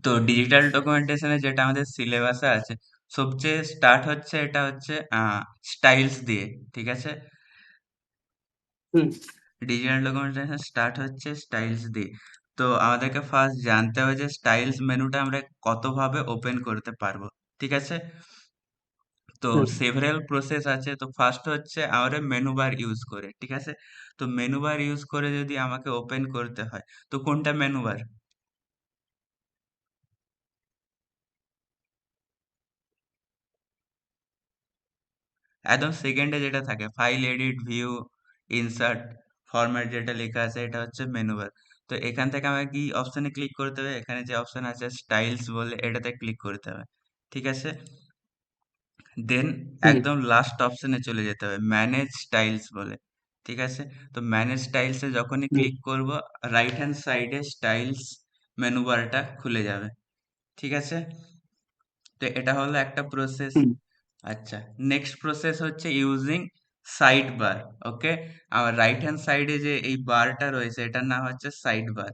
তো ডিজিটাল ডকুমেন্টেশনে যেটা আমাদের সিলেবাসে আছে, সবচেয়ে স্টার্ট হচ্ছে, এটা হচ্ছে স্টাইলস দিয়ে। ঠিক আছে, হুম ডিজিটাল ডকুমেন্টেশন স্টার্ট হচ্ছে স্টাইলস দিয়ে। তো আমাদেরকে ফার্স্ট জানতে হবে যে স্টাইলস মেনুটা আমরা কতভাবে ওপেন করতে পারবো। ঠিক আছে, তো হুম সেভারেল প্রসেস আছে। তো ফার্স্ট হচ্ছে আমরা মেনু বার ইউজ করে। ঠিক আছে, তো মেনু বার ইউজ করে যদি আমাকে ওপেন করতে হয়, তো কোনটা মেনু বার? একদম সেকেন্ডে যেটা থাকে, file, edit, view, insert, format, যেটা লেখা আছে, এটা হচ্ছে মেনু বার। তো এখান থেকে আমাকে কি অপশনে ক্লিক করতে হবে? এখানে যে অপশন আছে স্টাইলস বলে, এটাতে ক্লিক করতে হবে। ঠিক আছে, দেন হুম একদম লাস্ট অপশনে চলে যেতে হবে, ম্যানেজ স্টাইলস বলে। ঠিক আছে, তো ম্যানেজ স্টাইলসে যখনই হুম ক্লিক করব, রাইট হ্যান্ড সাইডে স্টাইলস মেনু বারটা খুলে যাবে। ঠিক আছে, তো এটা হলো একটা প্রসেস। হুম আচ্ছা, নেক্সট প্রসেস হচ্ছে ইউজিং সাইড বার। ওকে, আমার রাইট হ্যান্ড সাইডে যে এই বারটা রয়েছে, এটার নাম হচ্ছে সাইড বার।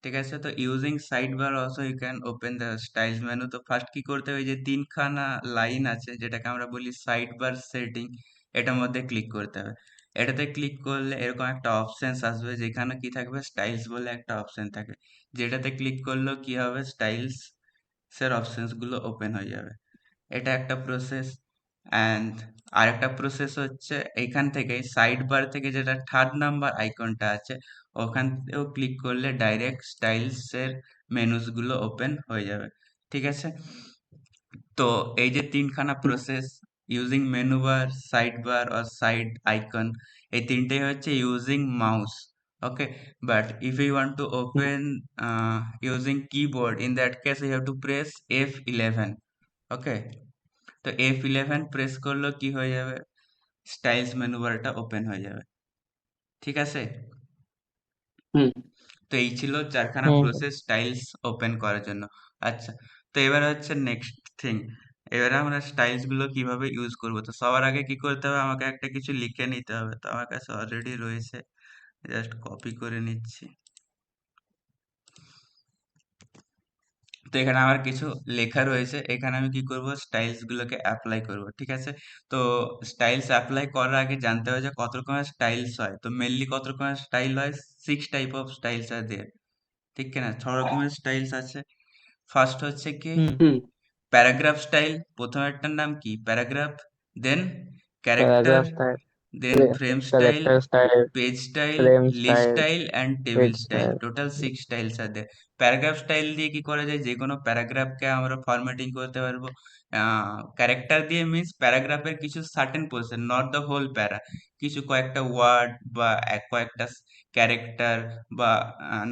ঠিক আছে, তো using side bar also you can open the styles menu. তো ফার্স্ট কি করতে হবে, যে তিনখানা লাইন আছে যেটাকে আমরা বলি সাইড বার সেটিং, এটার মধ্যে ক্লিক করতে হবে। এটাতে ক্লিক করলে এরকম একটা অপশন আসবে, যেখানে কি থাকবে, স্টাইলস বলে একটা অপশন থাকে। যেটাতে ক্লিক করলেও কি হবে, স্টাইলস এর অপশনস গুলো ওপেন হয়ে যাবে। এটা একটা প্রসেস। অ্যান্ড আরেকটা প্রসেস হচ্ছে, এইখান থেকে সাইড বার থেকে যেটা থার্ড নাম্বার আইকনটা আছে, ওখানেও ক্লিক করলে ডাইরেক্ট স্টাইলস এর মেনুস গুলো ওপেন হয়ে যাবে। ঠিক আছে, তো এই যে তিনখানা hmm process, using menu bar, side bar আর সাইড আইকন, এই তিনটেই হচ্ছে using mouse. Okay, but if you want to hmm open using keyboard, in that case you have to press F11। Okay, তো F11 প্রেস করলেও কি হয়ে যাবে, styles menu বারটা ওপেন হয়ে যাবে। ঠিক আছে, হুম তো এই ছিল চারখানা হুম প্রসেস স্টাইলস ওপেন করার জন্য। আচ্ছা, তো এবার হচ্ছে নেক্সট থিং, এবারে আমরা স্টাইলস গুলো কিভাবে ইউজ করব। তো সবার আগে কি করতে হবে, আমাকে একটা কিছু লিখে নিতে হবে। তো আমার কাছে অলরেডি রয়েছে, জাস্ট কপি করে নিচ্ছি। তো এখানে আমার কিছু লেখা রয়েছে, এখানে আমি কি করব, স্টাইলস গুলোকে অ্যাপ্লাই করব। ঠিক আছে, তো স্টাইলস অ্যাপ্লাই করার আগে জানতে হবে যে কত রকমের স্টাইলস হয়। তো মেনলি কত রকমের স্টাইল হয়, 6 টাইপ অফ স্টাইলস আর দেয়ার। ঠিক কিনা, 6 রকমের স্টাইলস আছে। ফার্স্ট হচ্ছে কি হুম হুম প্যারাগ্রাফ স্টাইল, প্রথমেরটার নাম কি paragraph, then character, paragraph style, then frame style, character style, page style, frame list style, style and table page style. Style. Total 6 styles আর দেয়। প্যারাগ্রাফ স্টাইল দিয়ে কি করা যায়, যে কোনো প্যারাগ্রাফকে আমরা ফরম্যাটিং করতে পারবো। ক্যারেক্টার দিয়ে মিন্স প্যারাগ্রাফের কিছু certain portion, not the whole para, কিছু কয়েকটা ওয়ার্ড বা কয়েকটা ক্যারেক্টার বা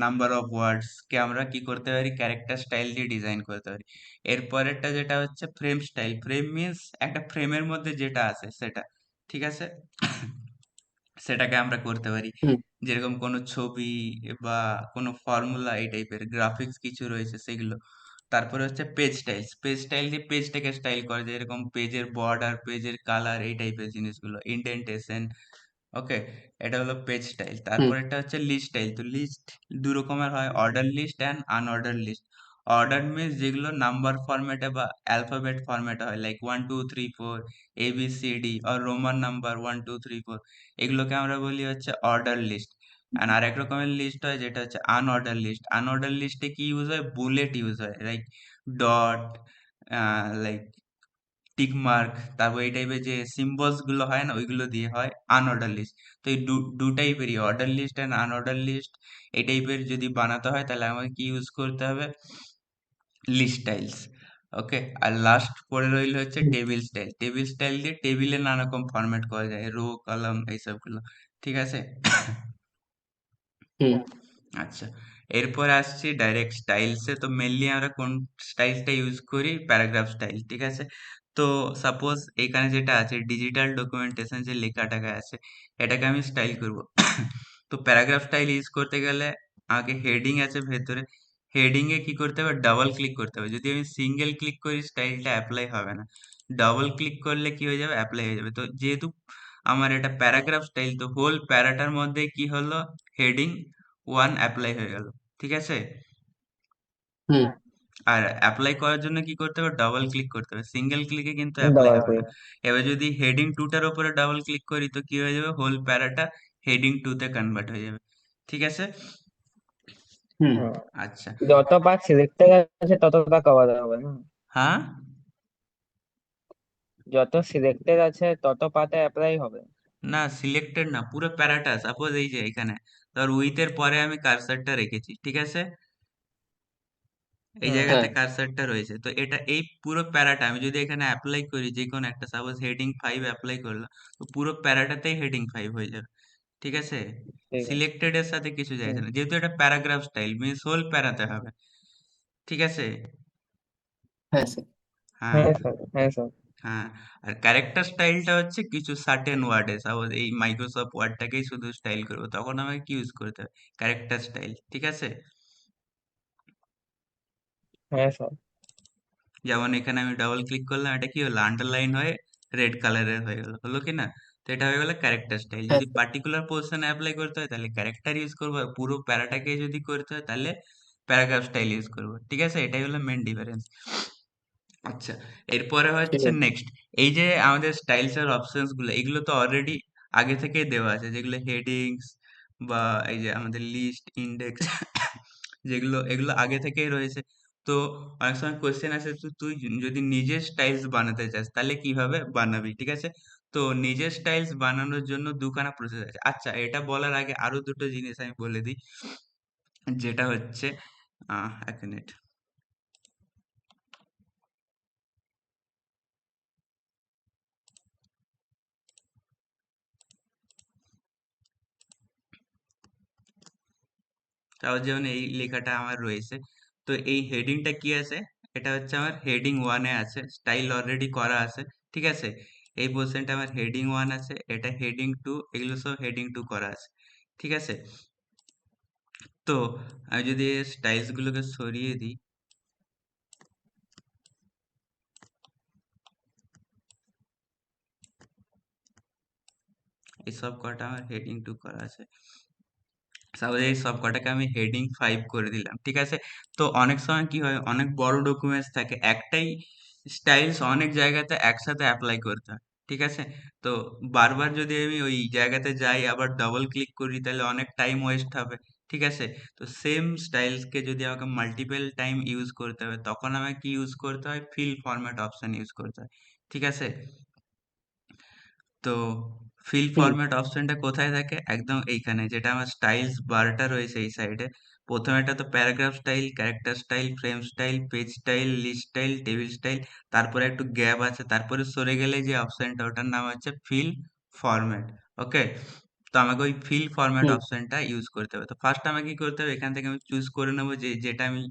নাম্বার অফ ওয়ার্ডস কে আমরা কি করতে পারি, ক্যারেক্টার স্টাইল দিয়ে ডিজাইন করতে পারি। এরপরেরটা যেটা হচ্ছে ফ্রেম স্টাইল, ফ্রেম মিন্স একটা ফ্রেমের মধ্যে যেটা আছে সেটা। ঠিক আছে, সেটাকে আমরা করতে পারি, হুম যেরকম কোনো ছবি বা কোনো ফর্মুলা, এই টাইপের গ্রাফিক্স কিছু রয়েছে সেগুলো। তারপরে হচ্ছে পেজ স্টাইলস, পেজ স্টাইল দিয়ে পেজটাকে স্টাইল করা যায়, এরকম পেজের বর্ডার, পেজের কালার, এই টাইপের জিনিসগুলো, ইন্ডেন্টেশন। ওকে, এটা হলো পেজ স্টাইল। হুম তারপর এটা হচ্ছে লিস্ট স্টাইল। তো লিস্ট দু রকমের হয়, order list and unorder list. Order means যেগুলো নাম্বার ফরম্যাটে বা অ্যালফাবেট ফরম্যাটে হয়, লাইক 1 2 3 4, ABCD, আর রোমান নাম্বার 1 2 3 4, এগুলোকে আমরা বলি হচ্ছে অর্ডার লিস্ট। আর আরেক রকমের লিস্ট হয় যেটা হচ্ছে আনঅর্ডার লিস্ট। আনঅর্ডার লিস্টে কি ইউজ হয়, বুলেট ইউজ হয়, like dot, like tick mark, তারপর এই টাইপের যে সিম্বলস গুলো হয় না, ওইগুলো দিয়ে হয় আনঅর্ডার লিস্ট। তো এই দু দু টাইপেরই, order list and unorder list, এই টাইপের যদি বানাতে হয় তাহলে আমাকে কি ইউজ করতে হবে, লিস্ট স্টাইলস। ওকে, আর লাস্ট পড়ে রইল হচ্ছে হুম টেবিল স্টাইল। টেবিল স্টাইল দিয়ে টেবিলে নানা রকম ফরম্যাট করা যায়, রো, কলাম, এইসব গুলো। ঠিক আছে, হুম আচ্ছা, এরপর আসছি ডাইরেক্ট স্টাইলসে। তো মেনলি আমরা কোন স্টাইলটা ইউজ করি, প্যারাগ্রাফ স্টাইল। ঠিক আছে, তো সাপোজ এখানে যেটা আছে ডিজিটাল ডকুমেন্টেশন, যে লেখাটাকে আছে, এটাকে আমি স্টাইল করব। তো প্যারাগ্রাফ স্টাইল ইউজ করতে গেলে আগে হেডিং আছে ভেতরে, হেডিং এ কি করতে হবে, ডাবল ক্লিক করতে হবে। যদি আমি সিঙ্গেল ক্লিক করি স্টাইলটা অ্যাপ্লাই হবে না, ডাবল ক্লিক করলে কি হয়ে যাবে, অ্যাপ্লাই হয়ে যাবে। তো যেহেতু আমার এটা প্যারাগ্রাফ স্টাইল, তো হোল প্যারাটার মধ্যে কি হলো, হেডিং 1 অ্যাপ্লাই হয়ে গেল। ঠিক আছে, হুম আর অ্যাপ্লাই করার জন্য কি করতে হবে, ডাবল ক্লিক করতে হবে, সিঙ্গেল ক্লিকে কিন্তু অ্যাপ্লাই ডাবল হবে না। ক্লিক। এবার যদি হেডিং টুটার উপরে ডাবল ক্লিক করি তো কি হয়ে যাবে, হোল প্যারাটা হেডিং টু তে কনভার্ট হয়ে যাবে। ঠিক আছে। হুম। আচ্ছা। যত পার্ট সিলেক্টেড আছে ততটা কভার হবে না? হ্যাঁ, যত সিলেক্টেড আছে তত পার্টে অ্যাপ্লাই হবে? না সিলেক্টেড না, পুরো প্যারাটা, সাপোজ এই যে এখানে ধর উইথ এর পরে আমি কার্সারটা রেখেছি, ঠিক আছে, এই হুম। জায়গাতে হ্যাঁ। কার্সারটা রয়েছে, তো এটা এই পুরো প্যারাটা আমি যদি এখানে অ্যাপ্লাই করি যে কোনো একটা, সাপোজ হেডিং 5 অ্যাপ্লাই করলাম, তো পুরো প্যারাটাতেই হেডিং 5 হয়ে যাবে। ঠিক আছে। ঠিক আছে। সিলেক্টেড এর সাথে কিছু যায় হুম। না, যেহেতু এটা প্যারাগ্রাফ স্টাইল মিনস হোল প্যারাতে হবে। ঠিক আছে। হ্যাঁ স্যার। হ্যাঁ। হ্যাঁ স্যার, হ্যাঁ স্যার। হ্যাঁ। আর ক্যারেক্টার স্টাইলটা হচ্ছে কিছু সার্টেন ওয়ার্ডে, সাপোজ এই মাইক্রোসফট ওয়ার্ডটাকেই শুধু স্টাইল করবো, তখন আমাকে কি ইউজ করতে হবে, ক্যারেক্টার স্টাইল। ঠিক আছে। হ্যাঁ স্যার। যেমন এখানে আমি ডাবল ক্লিক করলাম, এটা কি হলো, আন্ডারলাইন হয়ে রেড কালারের হয়ে গেল, হলো কি না। তো এটা হয়ে গেল ক্যারেক্টার স্টাইল। হ্যাঁ যদি স্যার। পার্টিকুলার পোর্শনে অ্যাপ্লাই করতে হয় তাহলে ক্যারেক্টার ইউজ করবো, আর পুরো প্যারাটাকে যদি করতে হয় তাহলে প্যারাগ্রাফ স্টাইল ইউজ করবো। ঠিক আছে, এটাই হলো মেন ডিফারেন্স। আচ্ছা, এরপরে ঠিক হচ্ছে আছে। নেক্সট, এই যে আমাদের স্টাইলস এর অপশনস গুলো, এগুলো তো অলরেডি আগে থেকেই দেওয়া আছে, যেগুলো হেডিংস বা এই যে আমাদের লিস্ট ইন্ডেক্স যেগুলো, এগুলো আগে থেকেই রয়েছে। তো অনেক সময় কোশ্চেন আসে, তুই যদি নিজের স্টাইলস বানাতে চাস তাহলে কিভাবে বানাবি। ঠিক আছে। তো নিজের স্টাইলস বানানোর জন্য দুখানা প্রসেস আছে। আচ্ছা, এটা বলার আগে আরো দুটো জিনিস আমি বলে দিই, যেটা হচ্ছে এক মিনিট, তাও যেমন এই লেখাটা আমার রয়েছে, তো এই হেডিংটা কি আছে, এটা হচ্ছে আমার হেডিং ওয়ানে আছে, স্টাইল অলরেডি করা আছে। ঠিক আছে। এই পোর্শনটা আমার হেডিং ওয়ান আছে, এটা হেডিং টু, এগুলো সব হেডিং টু করা আছে। ঠিক আছে। তো আমি যদি স্টাইলস গুলোকে সরিয়ে দিই, এই সব কটা আমার হেডিং টু করা আছে, সাপোজ এই সব কটাকে আমি হেডিং 5 করে দিলাম। ঠিক আছে। তো অনেক সময় কি হয়, অনেক বড় ডকুমেন্টস থাকে, একটাই স্টাইলস অনেক জায়গাতে একসাথে অ্যাপ্লাই করতে হয়। ঠিক আছে। তো বারবার যদি আমি ওই জায়গাতে যাই আবার ডবল ক্লিক করি তাহলে অনেক টাইম ওয়েস্ট হবে। ঠিক আছে। তো সেম স্টাইলসকে যদি আমাকে মাল্টিপল টাইম ইউজ করতে হবে তখন আমাকে কি ইউজ করতে হয়, ফিল ফরম্যাট অপশন ইউজ করতে হয়। ঠিক আছে। তো ফিল হুম। ফরম্যাট অপশনটা কোথায় থাকে, একদম এইখানে, যেটা আমার স্টাইলস বারটা রয়েছে এই সাইডে। প্রথমেটা তো paragraph style, character style, frame style, page style, list style, table style, তারপরে একটু গ্যাপ আছে, তারপরে সরে গেলে যে অপশনটা ওটার নাম হচ্ছে ফিল ফরম্যাট। ওকে। তো আমাকে ওই ফিল ফরম্যাট হুম। অপশনটা ইউজ করতে হবে। তো ফার্স্ট আমাকে কি করতে হবে, এখান থেকে আমি চুজ করে নেবো যে যেটা আমি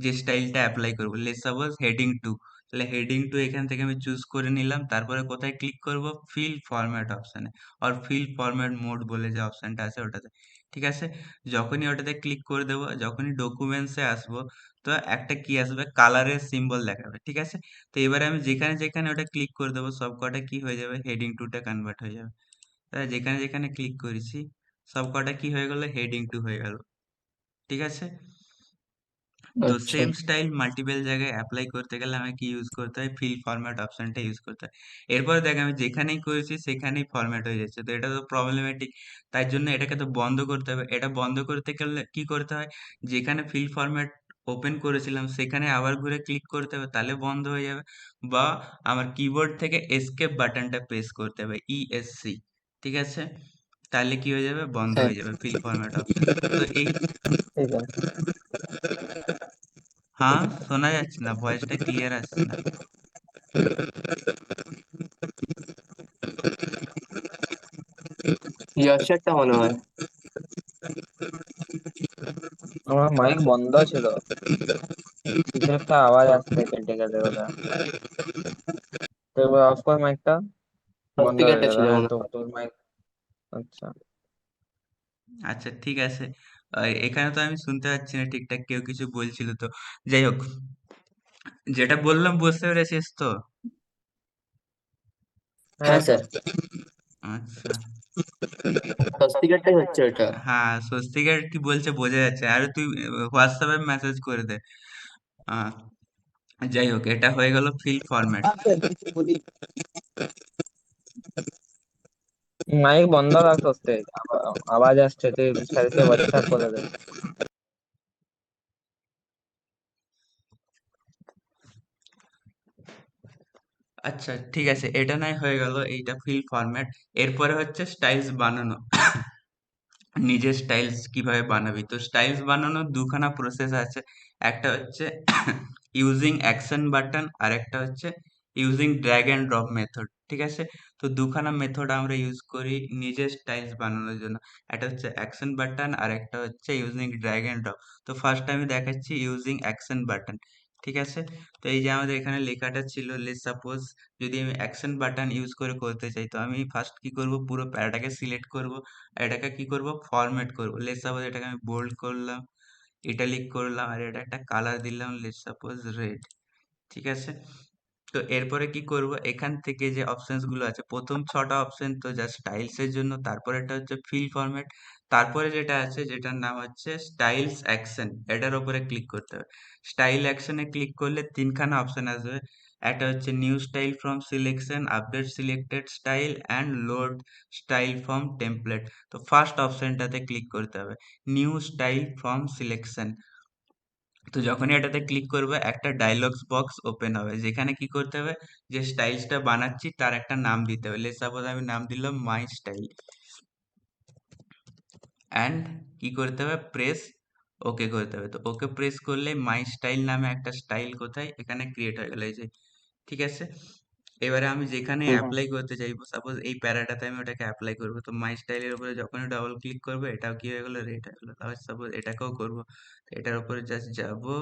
যে স্টাইলটা অ্যাপ্লাই করবো, লেটস সাপোজ হেডিং টু, তাহলে হেডিং টু এখান থেকে আমি চুজ করে নিলাম, তারপরে কোথায় ক্লিক করব, ফিল ফরম্যাট অপশনে, আর ফিল ফরম্যাট মোড বলে যে অপশনটা আছে ওটাতে। ঠিক আছে। যখনই ওটাতে ক্লিক করে দেবো, যখনই ডকুমেন্টসে আসবো, তো একটা কি আসবে, কালারের সিম্বল দেখাবে। ঠিক আছে। তো এবারে আমি যেখানে যেখানে ওটা ক্লিক করে দেবো সব কটা কি হয়ে যাবে, হেডিং টুটা কনভার্ট হয়ে যাবে। তাহলে যেখানে যেখানে ক্লিক করেছি সব কটা কি হয়ে গেল, হেডিং টু হয়ে গেল। ঠিক আছে। তো আচ্ছা। সেম স্টাইল মাল্টিপল জায়গায় অ্যাপ্লাই করতে গেলে আমাকে কি ইউজ করতে হয়, ফিল ফরম্যাট অপশনটা ইউজ করতে হয়। এরপরে দেখ আমি যেখানেই করেছি সেখানেই ফরম্যাট হয়ে যাচ্ছে, তো এটা তো প্রবলেমেটিক। তাই জন্য এটাকে তো বন্ধ করতে হবে। এটা বন্ধ করতে গেলে কি করতে হয়, যেখানে ফিল ফরম্যাট ওপেন করেছিলাম সেখানে আবার ঘুরে ক্লিক করতে হবে, তাহলে বন্ধ হয়ে যাবে। বা আমার কিবোর্ড থেকে এসকেপ বাটনটা প্রেস করতে হবে, ইএসসি। ঠিক আছে। তাহলে কি হয়ে যাবে, বন্ধ হ্যাঁ। হয়ে যাবে ফিল ফরম্যাট অপশনটা। তো এই, ঠিক আছে। হ্যাঁ, শোনা যাচ্ছে না, ভয়েসটা ক্লিয়ার আসছে না। ইয়ারশারটা মনে হয়। আমার মাইক বন্ধ ছিল, কিছু একটা আওয়াজ আসছে কেটে কেটে ওটা। তো এবার অফ কর মাইকটা। বন্ধ হয়ে স্পিকারটা গেল, ছিল হ্যাঁ মনে তো হয়। তোর মাইক। আচ্ছা। আচ্ছা ঠিক আছে। এখানে তো আমি শুনতে পাচ্ছি না ঠিকঠাক, কেউ কিছু বলছিল তো। যাই হোক, যেটা বললাম বুঝতে পেরেছিস তো? হ্যাঁ হ্যাঁ স্যার। স্যার, আচ্ছা। স্পিকারটাই হচ্ছে ওটা। হ্যাঁ, স্বস্তিকার কি বলছে বোঝা যাচ্ছে, আর তুই হোয়াটসঅ্যাপে মেসেজ করে দে। যাই হোক, এটা হয়ে গেল ফিল ফরম্যাট। माइक बंद रख उससे आवाज আসছে তুই সাথে সাথে WhatsApp করে দে। আচ্ছা ঠিক আছে, এটা নয় হয়ে গেল, এইটা ফিল ফরম্যাট। এরপরে হচ্ছে স্টাইলস বানানো। নিজের স্টাইলস কিভাবে বানাবি? তো স্টাইলস বানানোর দুখানা প্রসেস আছে। একটা হচ্ছে ইউজিং অ্যাকশন বাটন, আর একটা হচ্ছে using drag and drop method. ঠিক আছে, তো দুখানা মেথড আমরা ইউজ করি নিজের স্টাইলস বানানোর জন্য। একটা হচ্ছে অ্যাকশন বাটন আর একটা হচ্ছে ইউজিং ড্র্যাগ অ্যান্ড ড্রপ। তো ফার্স্ট আমি দেখাচ্ছি ইউজিং অ্যাকশন বাটন। ঠিক আছে, তো এই যে আমাদের এখানে লেখাটা ছিল, লেটস সাপোজ যদি আমি অ্যাকশন বাটন ইউজ করে করতে চাই, তো আমি ফার্স্ট কি করব, পুরো প্যারাটাকে সিলেক্ট করব, আর এটাকে কি করব, ফরম্যাট করব। লেটস সাপোজ এটাকে আমি বোল্ড করলাম, ইটালিক করলাম, আর এটা একটা কালার দিলাম, লেটস সাপোজ রেড। ঠিক আছে, তো এরপরে কি করব, এখান থেকে যে অপশনস গুলো আছে, প্রথম ছটা অপশন তো জাস্ট স্টাইলস এর জন্য, তারপরে এটা হচ্ছে ফিল ফরম্যাট, তারপরে যেটা আছে যেটার নাম হচ্ছে স্টাইলস অ্যাকশন, এটার উপরে ক্লিক করতে হবে। স্টাইল অ্যাকশনে ক্লিক করলে তিনখানা অপশন আসবে। একটা হচ্ছে new style from selection, update selected style, and load style from template. তো ফার্স্ট অপশনটাতে ক্লিক করতে হবে, নিউ স্টাইল ফ্রম সিলেকশন। তো যখনই এটাতে ক্লিক করবে একটা ডায়লগস বক্স ওপেন হবে, যেখানে কি করতে হবে, যে স্টাইলসটা বানাচ্ছি তার একটা নাম দিতে হবে। লেটস সাপোজ আমি নাম দিলাম মাই স্টাইল, অ্যান্ড কি করতে হবে, প্রেস ওকে করতে হবে। তো ওকে প্রেস করলে মাই স্টাইল নামে একটা স্টাইল কোথায় এখানে ক্রিয়েট হয়ে গেল, এই যে। ঠিক আছে, এবারে আমি যেখানে হুম। অ্যাপ্লাই করতে চাইবো, সাপোজ এই প্যারাটাতে আমি ওটাকে অ্যাপ্লাই করবো, তো মাই স্টাইলের উপরে যখনই ডাবল ক্লিক করবো এটাও কি হয়ে গেলো, রেড হয়ে গেলো। তাহলে সাপোজ এটাকেও করবো, তো এটার উপরে জাস্ট যাবো,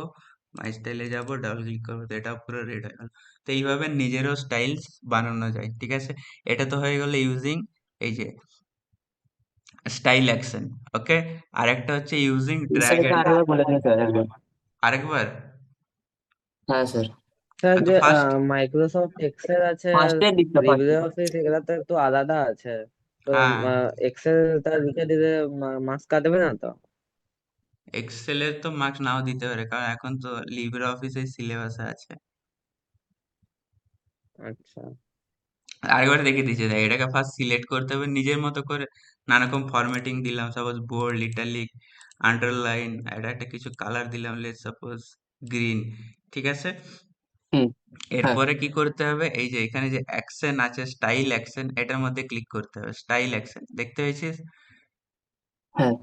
মাই স্টাইলে যাবো, ডাবল ক্লিক করবো, তো এটাও পুরো রেড হয়ে গেলো। তো এইভাবে নিজেরও স্টাইলস বানানো যায়। ঠিক আছে, এটা তো হয়ে গেলো ইউজিং এই যে স্টাইল অ্যাকশন। ওকে, আর একটা হচ্ছে ইউজিং ড্র্যাগ বিষয়টা এন্ড, আরেকবার বলে দিন স্যার একবার। আরেকবার। হ্যাঁ স্যার। স্যার তো যে ফার্স্ট, মাইক্রোসফট এক্সেল আছে আর ফার্স্টের দিকটা ফার্স্টে। লিব্রে অফিস এগুলা তো একটু আলাদা আছে। তো হ্যাঁ, এক্সেলটা লিখে দিলে মার্কস কাটবে না তো? এক্সেলের তো মার্কস নাও দিতে পারে, কারণ এখন তো লিব্রে অফিসের সিলেবাসে আছে। আচ্ছা। আরেকবার দেখে দিচ্ছি, দেখ এটাকে ফার্স্ট সিলেক্ট করতে হবে নিজের মতো করে, নানারকম ফরম্যাটিং দিলাম, সাপোজ বোল্ড, ইটালিক, আন্ডারলাইন, এটা একটা কিছু কালার দিলাম, লেট সাপোজ গ্রিন। ঠিক আছে, হুম। হ্যাঁ। এরপরে কি করতে হবে, এই যে এখানে যে অ্যাকশন আছে, স্টাইল অ্যাকশন, এটার মধ্যে ক্লিক করতে হবে। স্টাইল অ্যাকশন দেখতে পেয়েছিস, হ্যাঁ।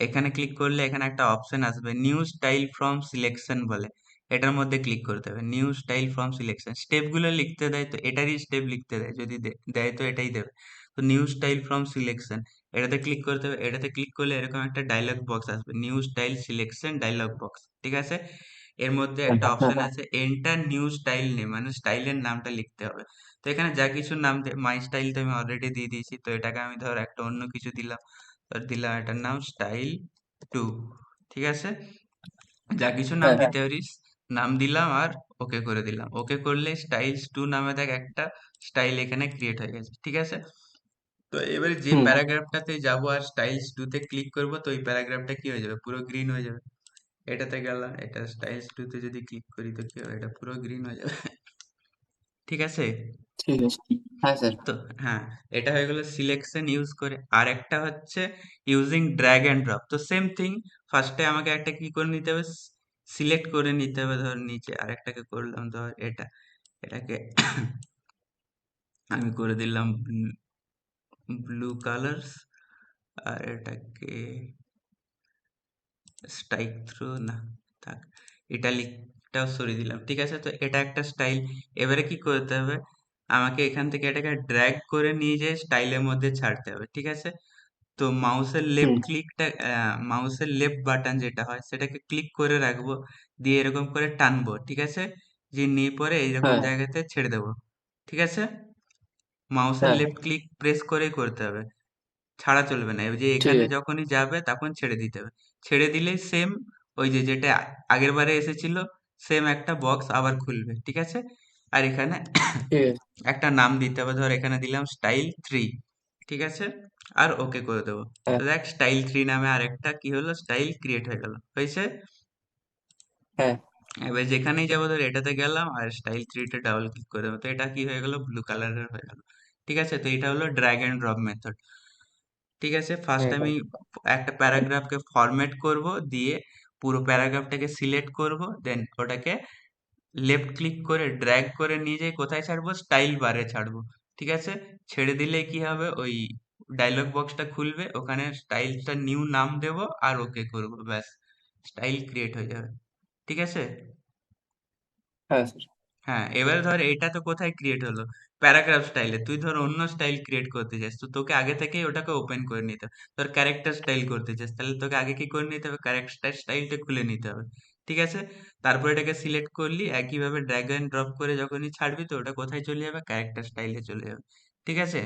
এখানে ক্লিক করলে এখানে একটা অপশন আসবে নিউ স্টাইল ফ্রম সিলেকশন বলে, এটার মধ্যে ক্লিক করতে হবে। New style from selection step গুলো লিখতে দেয়, তো এটারই স্টেপ লিখতে দেয়, যদি দেয় তো এটাই দেবে। তো নিউ স্টাইল ফ্রম সিলেকশন, এটাতে ক্লিক করতে হবে। এটাতে ক্লিক করলে এরকম একটা ডায়লগ বক্স আসবে, new style selection dialogue box. ঠিক আছে, এর মধ্যে হ্যাঁ। একটা হ্যাঁ। অপশন আছে এন্টার নিউ স্টাইল নেম, মানে স্টাইলের নামটা লিখতে হবে। তো এখানে যা কিছু নাম মাই স্টাইল তো আমি অলরেডি দিয়ে দিয়েছি, তো এটাকে আমি ধর একটা অন্য কিছু দিলাম, ধর দিলাম এটার নাম স্টাইল টু। ঠিক আছে, যা কিছু নাম হ্যাঁ। দিতে পারিস নাম দিলাম, আর ওকে করে দিলাম। ওকে করলে স্টাইলস টু নামে দেখ একটা স্টাইল এখানে ক্রিয়েট হয়ে গেছে। ঠিক আছে, তো এবারে যে হুম। প্যারাগ্রাফটাতে যাব আর স্টাইলস টু তে ক্লিক করব, তো ওই প্যারাগ্রাফটা কি হয়ে যাবে, পুরো গ্রিন হয়ে যাবে। এটাতে গেলাম, এটা স্টাইলস টু তে যদি ক্লিক করি তো কি হবে, এটা পুরো গ্রিন হয়ে যাবে। ঠিক আছে, ঠিক আছে। হ্যাঁ স্যার। তো হ্যাঁ, এটা হয়ে গেল সিলেকশন ইউজ করে। আর একটা হচ্ছে ইউজিং ড্র্যাগ অ্যান্ড ড্রপ। তো সেম থিং, ফার্স্টে আমাকে একটা কি করে নিতে হবে, সিলেক্ট করে নিতে হবে, ধর নিচে আরেকটাকে করলাম, ধর এটাকে আমি করে দিলাম ব্লু কালার্স, আর এটাকে স্ট্রাইক থ্রু না থাক, ইটালিকটাও সরিয়ে দিলাম। ঠিক আছে, তো এটা একটা স্টাইল। এবারে কি করতে হবে, আমাকে এখান থেকে এটাকে ড্র্যাগ করে নিয়ে যেয়ে স্টাইলের মধ্যে ছাড়তে হবে। ঠিক আছে, তো মাউসের হুম। লেফট ক্লিকটা, মাউসের লেফট বাটন যেটা হয় সেটাকে ক্লিক করে রাখবো, দিয়ে এরকম করে টানবো। ঠিক আছে, যে নিয়ে পরে এইরকম হ্যাঁ। জায়গাতে ছেড়ে দেবো। ঠিক আছে, মাউসের হ্যাঁ। লেফট ক্লিক প্রেস করেই করতে হবে, ছাড়া চলবে না। এই যে ঠিক এখানে আছে। যখনই যাবে তখন ছেড়ে দিতে হবে। ছেড়ে দিলেই সেম ওই যে যেটা আগের বারে এসেছিল, সেম একটা বক্স আবার খুলবে। ঠিক আছে, আর এখানে ঠিক আছে। একটা নাম দিতে হবে, ধর এখানে দিলাম স্টাইল থ্রি। ঠিক আছে, আর ওকে করে দেবো। তো হ্যাঁ। দেখ স্টাইল থ্রি নামে আরেকটা কি হলো, স্টাইল ক্রিয়েট হয়ে গেল, হয়েছে। হ্যাঁ। এবার যেখানেই যাবো ধর এটাতে গেলাম আর স্টাইল থ্রিতে ডাবল ক্লিক করে দেবো, তো এটা কি হয়ে গেল, ব্লু কালারের হয়ে গেল। ঠিক আছে, তো এটা হলো ড্র্যাগ এন্ড ড্রপ মেথড। ঠিক আছে, ফার্স্ট আমি একটা প্যারাগ্রাফকে ফরম্যাট করব, দিয়ে পুরো প্যারাগ্রাফটাকে সিলেক্ট করব, দেন ওটাকে লেফট ক্লিক করে ড্র্যাগ করে নিয়ে যাই কোথায় ছাড়বো, স্টাইল বারে ছাড়বো। ঠিক আছে, ছেড়ে দিলে কি হবে, ওই ডায়লগ বক্সটা খুলবে, ওখানে স্টাইলটা নিউ নাম দেবো আর ওকে করব, ব্যাস স্টাইল ক্রিয়েট হয়ে যাবে। ঠিক আছে। হ্যাঁ স্যার। হ্যাঁ, এবার ধর এটা তো কোথায় ক্রিয়েট হলো, প্যারাগ্রাফ স্টাইলে। তুই ধর অন্য স্টাইল ক্রিয়েট করতে চাস, তো তোকে আগে থেকেই ওটাকে ওপেন করে নিতে হবে। ধর ক্যারেক্টার স্টাইল করতে চাস, তাহলে তোকে আগে কি করে নিতে হবে, ক্যারেক্টার স্টাইলটা খুলে নিতে হবে। ঠিক আছে, তারপর এটাকে সিলেক্ট করলি, একইভাবে ড্র্যাগ এন্ড ড্রপ করে যখনই ছাড়বি, তো ওটা কোথায় চলে যাবে, ক্যারেক্টার স্টাইলে চলে যাবে। ঠিক আছে।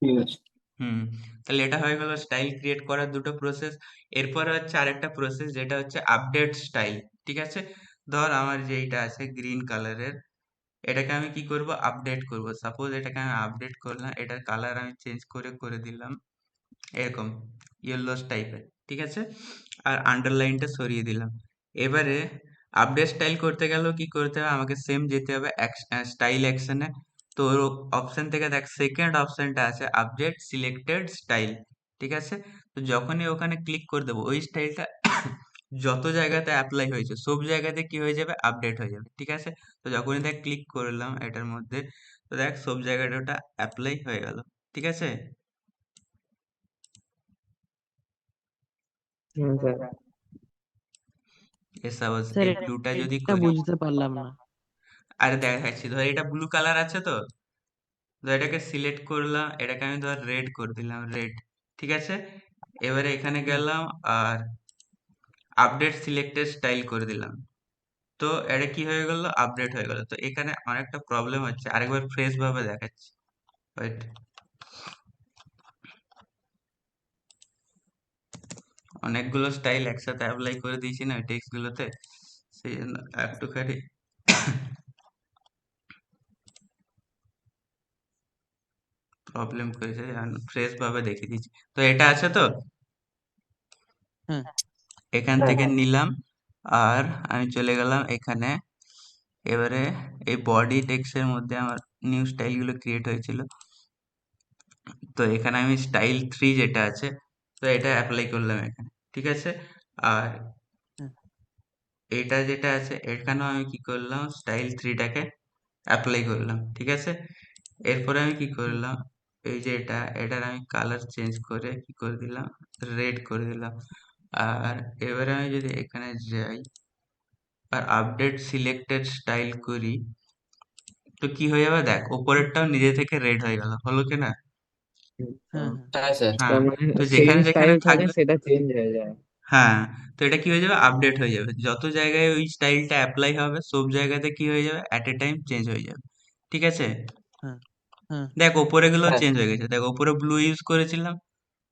ঠিক আছে। হুম, তাহলে এটা হয়ে গেল স্টাইল ক্রিয়েট করার দুটো প্রসেস। এরপরে হচ্ছে আরেকটা প্রসেস, যেটা হচ্ছে আপডেট স্টাইল। ঠিক আছে, ধর আমার যে এইটা আছে গ্রিন কালারের, এটাকে আমি কি করব, আপডেট করব। সাপোজ এটাকে আমি আপডেট করলাম, এটার কালার আমি চেঞ্জ করে করে দিলাম এরকম ইয়েলোস টাইপের। ঠিক আছে, আর আন্ডারলাইনটা সরিয়ে দিলাম। এবারে আপডেট স্টাইল করতে গেলেও কি করতে হবে, আমাকে সেম যেতে হবে স্টাইল অ্যাকশনে। তো অপশন থেকে দেখ সেকেন্ড অপশনটা আছে আপডেট সিলেক্টেড স্টাইল। ঠিক আছে, তো যখনই ওখানে ক্লিক করে দেবো, ওই স্টাইলটা যত জায়গাতে অ্যাপ্লাই হয়েছে সব জায়গাতে কি হয়ে যাবে, আপডেট হয়ে যাবে। ঠিক আছে, তো যখনই দেখ ক্লিক করলাম এটার মধ্যে, তো দেখ সব জায়গাটা ওটা অ্যাপ্লাই হয়ে গেল। ঠিক আছে। হুম স্যার। সাপোজ স্যার এই ব্লুটা যদি এটা করি, বুঝতে পারলাম না। আরে দেখাচ্ছি, ধর এটা ব্লু কালার আছে, তো ধর এটাকে সিলেক্ট করলাম, এটাকে আমি ধর রেড করে দিলাম, রেড। ঠিক আছে, এবারে এখানে হুম, গেলাম আর আপডেট সিলেক্টেড স্টাইল করে দিলাম, তো এটা কি হয়ে গেল, আপডেট হয়ে গেল। তো এখানে অনেকটা প্রবলেম হচ্ছে, আরেকবার ফ্রেশ ভাবে দেখাচ্ছি, ওয়েট। অনেকগুলো স্টাইল একসাথে অ্যাপ্লাই করে দিয়েছি না টেক্সট গুলোতে, সেই জন্য একটুখানি প্রবলেম করেছে, ফ্রেশ ভাবে দেখিয়ে দিচ্ছি। তো এটা আছে তো, হুম, এখান হ্যাঁ থেকে নিলাম, আর আমি চলে গেলাম এখানে। এবারে এই বডি টেক্সটের মধ্যে আমার নিউ স্টাইল গুলো ক্রিয়েট হয়েছিল, তো এখানে আমি স্টাইল থ্রি যেটা আছে, তো এটা অ্যাপ্লাই করলাম এখানে। ঠিক আছে, আর হুম, এটা যেটা আছে এখানেও আমি কি করলাম, স্টাইল থ্রিটাকে অ্যাপ্লাই করলাম। ঠিক আছে, এরপরে আমি কি হুম, করলাম, এই যে এটার আমি কালার চেঞ্জ করে কি করে দিলাম, রেড করে দিলাম। আর এবারে আমি যদি এখানে যাই আর আপডেট সিলেক্টেড স্টাইল করি, তো কি হয়ে যাবে, দেখ ওপরেরটাও নিজে থেকে রেড হয়ে গেল, হলো কি না। হ্যাঁ, হ্যাঁ, হ্যাঁ স্যার। হ্যাঁ, তার মানে তো সেম যেখানে যেখানে স্টাইল থাকে থাকবে, সেটা চেঞ্জ হয়ে যায়। হ্যাঁ, তো এটা কি হয়ে যাবে, আপডেট হয়ে যাবে, যত জায়গায় ওই স্টাইলটা অ্যাপ্লাই হবে সব জায়গাতে কি হয়ে যাবে, অ্যাট এ টাইম চেঞ্জ হয়ে যাবে। ঠিক আছে, হ্যাঁ, হ্যাঁ, দেখ ওপরে গুলো হ্যাঁ চেঞ্জ হয়ে গেছে, দেখ ওপরে ব্লু ইউজ করেছিলাম,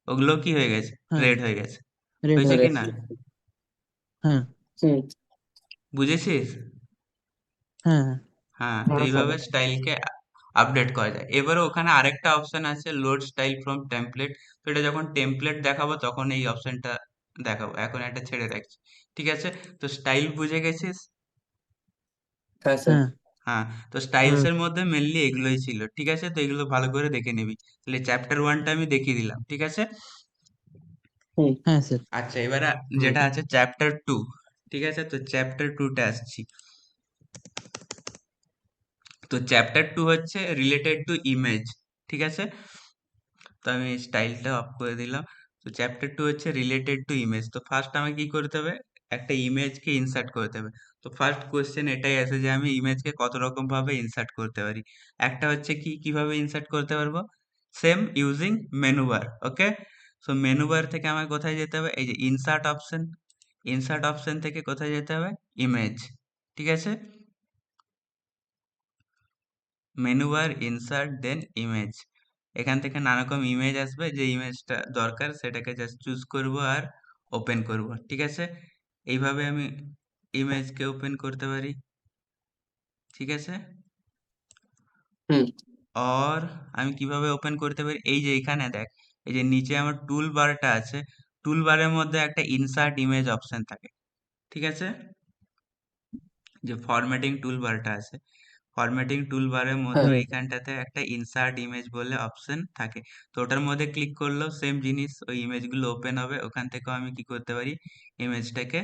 ওগুলো কি হয়ে গেছে, হ্যাঁ, রেড হয়ে গেছে। রেড হয়েছে হয়ে কি রেড। না, গেছে। হ্যাঁ, হুম। বুঝেছিস। হ্যাঁ, হ্যাঁ, হ্যাঁ, তো হ্যাঁ স্যার। এইভাবে স্টাইলকে আপডেট করা যায়। এবারে ওখানে আরেকটা অপশন আছে, লোড স্টাইল ফ্রম টেমপ্লেট। তো এটা যখন টেমপ্লেট দেখাবো তখন এই অপশনটা দেখাবো, এখন এটা ছেড়ে রাখছি। ঠিক আছে, তো স্টাইল বুঝে গেছিস। হ্যাঁ স্যার। হ্যাঁ, হ্যাঁ, তো হুম স্টাইলস এর মধ্যে মেনলি এগুলোই ছিল। ঠিক আছে, তো এগুলো ভালো করে দেখে নিবি। তাহলে চ্যাপ্টার ওয়ানটা আমি দেখিয়ে দিলাম। ঠিক আছে, হুম। হ্যাঁ স্যার। আচ্ছা এবারে হুম যেটা আছে চ্যাপ্টার টু। ঠিক আছে, তো চ্যাপ্টার টুতে আসছি। তো চ্যাপ্টার টু হচ্ছে রিলেটেড টু ইমেজ। ঠিক আছে, তো আমি স্টাইলটা অফ করে দিলাম। তো চ্যাপ্টার টু হচ্ছে রিলেটেড টু ইমেজ। তো ফার্স্ট আমাকে কি করতে হবে, একটা ইমেজকে ইনসার্ট করতে হবে। তো ফার্স্ট কোশ্চেন এটাই আছে যে আমি ইমেজকে কত রকম ভাবে ইনসার্ট করতে পারি। একটা হচ্ছে কি কিভাবে ইনসার্ট করতে পারবো, সেম ইউজিং মেনু বার। ওকে, সো মেনু বার থেকে আমার কোথায় যেতে হবে, এই যে ইনসার্ট অপশন, ইনসার্ট অপশন থেকে কোথায় যেতে হবে, ইমেজ। ঠিক আছে, মেনু বার, ইনসার্ট, দেন ইমেজ। এখান থেকে নানা রকম ইমেজ আসবে, যে ইমেজটা দরকার সেটাকে জাস্ট চুজ করব আর ওপেন করব। ঠিক আছে, এইভাবে আমি ইমেজকে ওপেন করতে পারি। ঠিক আছে, হুম। আর আমি কিভাবে ওপেন করতে পারি, এই যে এখানে দেখ, এই যে নিচে আমার টুল বারটা আছে, টুল বারের মধ্যে একটা ইনসার্ট ইমেজ অপশন থাকে। ঠিক আছে, যে ফরম্যাটিং টুল বারটা আছে, ফরম্যাটিং টুল বারের মধ্যে হ্যাঁ এইখানটাতে একটা ইনসার্ট ইমেজ বলে অপশন থাকে। তো ওটার মধ্যে ক্লিক করলেও সেম জিনিস, ওই ইমেজগুলো ওপেন হবে, ওখান থেকেও আমি কি করতে পারি, ইমেজটাকে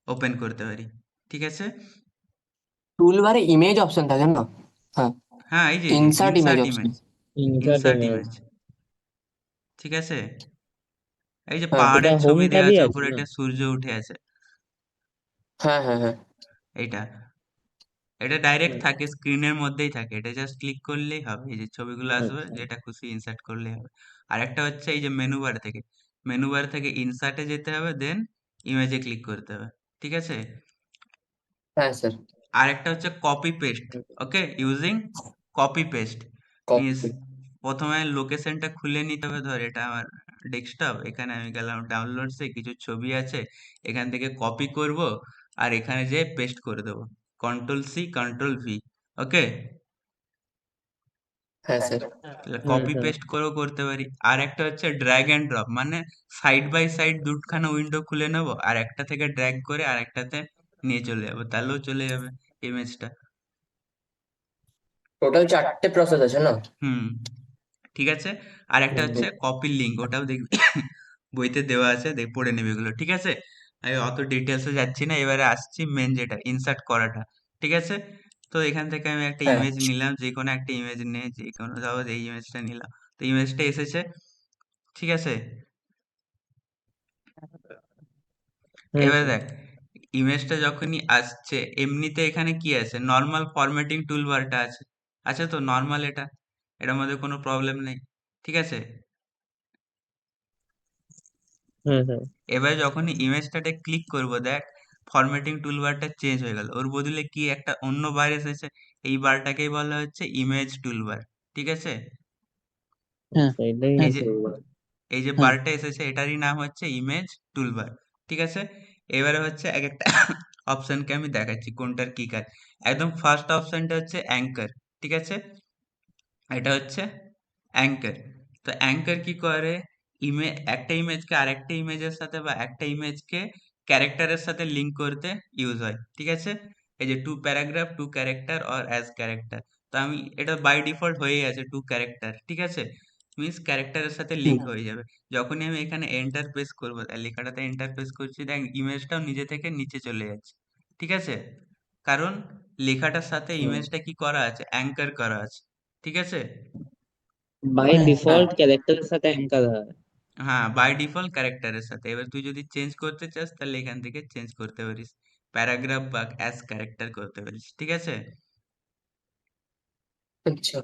ওপেন করতে পারি। ঠিক আছে? টুল বারে ইমেজ অপশন থাকে না? হ্যাঁ, হ্যাঁ, এই যে insert image insert option. Image, insert insert image. Image. ঠিক আছে? এই যে হ্যাঁ এটা পাহাড়ের হোম ছবি দেওয়া ট্যাবই আছে, আছে উপরে না? একটা সূর্য উঠে আছে, হ্যাঁ হ্যাঁ হ্যাঁ এইটা। এটা ডাইরেক্ট হুম, থাকে, স্ক্রিনের মধ্যেই থাকে, এটা জাস্ট ক্লিক করলেই হবে, এই যে ছবিগুলো আসবে, আচ্ছা। যেটা খুশি ইনসার্ট করলেই হবে। আর একটা হচ্ছে এই যে মেনু বার থেকে, মেনু বার থেকে ইনসার্টে যেতে হবে, দেন ইমেজে ক্লিক করতে হবে। ঠিক আছে? হ্যাঁ স্যার। আর একটা হচ্ছে copy paste. Okay, using copy paste means, copy. প্রথমে লোকেশনটা খুলে নিতে হবে। ধর এটা আমার ডেস্কটপ, এখানে আমি গেলাম ডাউনলোডসে, কিছু ছবি আছে, এখান থেকে কপি করব আর এখানে যেয়ে পেস্ট করে দেবো, কন্ট্রোল সি কন্ট্রোল ভি। ওকে, হ্যাঁ স্যার। তাহলে হুম কপি হুম পেস্ট করেও করতে পারি। আর একটা হচ্ছে ড্র্যাগ এন্ড ড্রপ, মানে সাইড বাই সাইড দুখানা উইন্ডো খুলে নেব, আর একটা থেকে ড্র্যাগ করে আর একটাতে নিয়ে চলে যাবো, তাহলেও চলে যাবে ইমেজটা। টোটাল 4টে প্রসেস আছে না? হুম, ঠিক আছে। আর একটা হুম, হচ্ছে কপি লিঙ্ক, ওটাও দেখবি বইতে দেওয়া আছে, দেখ পড়ে নেবে এগুলো। ঠিক আছে? আমি অত ডিটেলসে যাচ্ছি না, এবারে আসছি মেন যেটা, ইনসার্ট করাটা। ঠিক আছে? তো এখান থেকে আমি একটা হ্যাঁ ইমেজ নিলাম, যে কোনো একটা ইমেজ নিয়ে, যে কোনো ধরো এই ইমেজটা নিলাম, তো ইমেজটা এসেছে। ঠিক আছে? হুম এবার হুম দেখ, ইমেজটা যখনই আসছে, এমনিতে এখানে কি আছে, নর্মাল ফরম্যাটিং টুল বারটা আছে, আছে তো নর্মাল, এটা এটার মধ্যে কোনো প্রবলেম নেই। ঠিক আছে? হুম হুম এবার যখনই ইমেজটাতে ক্লিক করব, দেখ ফরম্যাটিং টুলবারটা চেঞ্জ হয়ে গেল, ওর বদলে কি একটা অন্য বার এসেছে, এই বারটাকেই বলা হচ্ছে ইমেজ টুলবার। ঠিক আছে? হ্যাঁ আচ্ছা, এটাই হ্যাঁ এই যে স্যার বললাম। এই যে হ্যাঁ বারটা এসেছে, এটারই নাম হচ্ছে ইমেজ টুলবার। ঠিক আছে? এবারে হচ্ছে এক একটা অপশনকে আমি দেখাচ্ছি কোনটার কি কাজ। একদম ফার্স্ট অপশনটা হচ্ছে অ্যাঙ্কার। ঠিক আছে? এটা হচ্ছে অ্যাঙ্কার। তো অ্যাঙ্কার কি করে, একটা ইমেজকে আরেকটা ইমেজের সাথে, বা একটা ইমেজকে ক্যারেক্টারের সাথে লিঙ্ক করতে ইউজ হয়। ঠিক আছে? এই যে to paragraph to character or as character, তো আমি এটা বাই ডিফল্ট হয়েই আছে টু ক্যারেক্টার। ঠিক আছে? মিন্স ক্যারেক্টারের সাথে হুম, লিঙ্ক হয়ে যাবে। যখনই আমি এখানে এন্টার প্রেস করবো, তাই লেখাটাতে এন্টার প্রেস করছি, দেখ ইমেজটাও নিজে থেকে নিচে চলে যাচ্ছে। ঠিক আছে? কারণ লেখাটার সাথে হুম, ইমেজটা কি করা আছে, অ্যাঙ্কার করা আছে। ঠিক আছে? বাই হ্যাঁ হ্যাঁ হ্যাঁ ডিফল্ট ক্যারেক্টারের সাথে অ্যাঙ্কার হয়। হ্যাঁ, বাই ডিফল্ট ক্যারেক্টারের সাথে। এবার তুই যদি চেঞ্জ করতে চাস, তাহলে এখান থেকে চেঞ্জ করতে পারিস, প্যারাগ্রাফ বা অ্যাজ ক্যারেক্টার করতে পারিস। ঠিক আছে? আচ্ছা।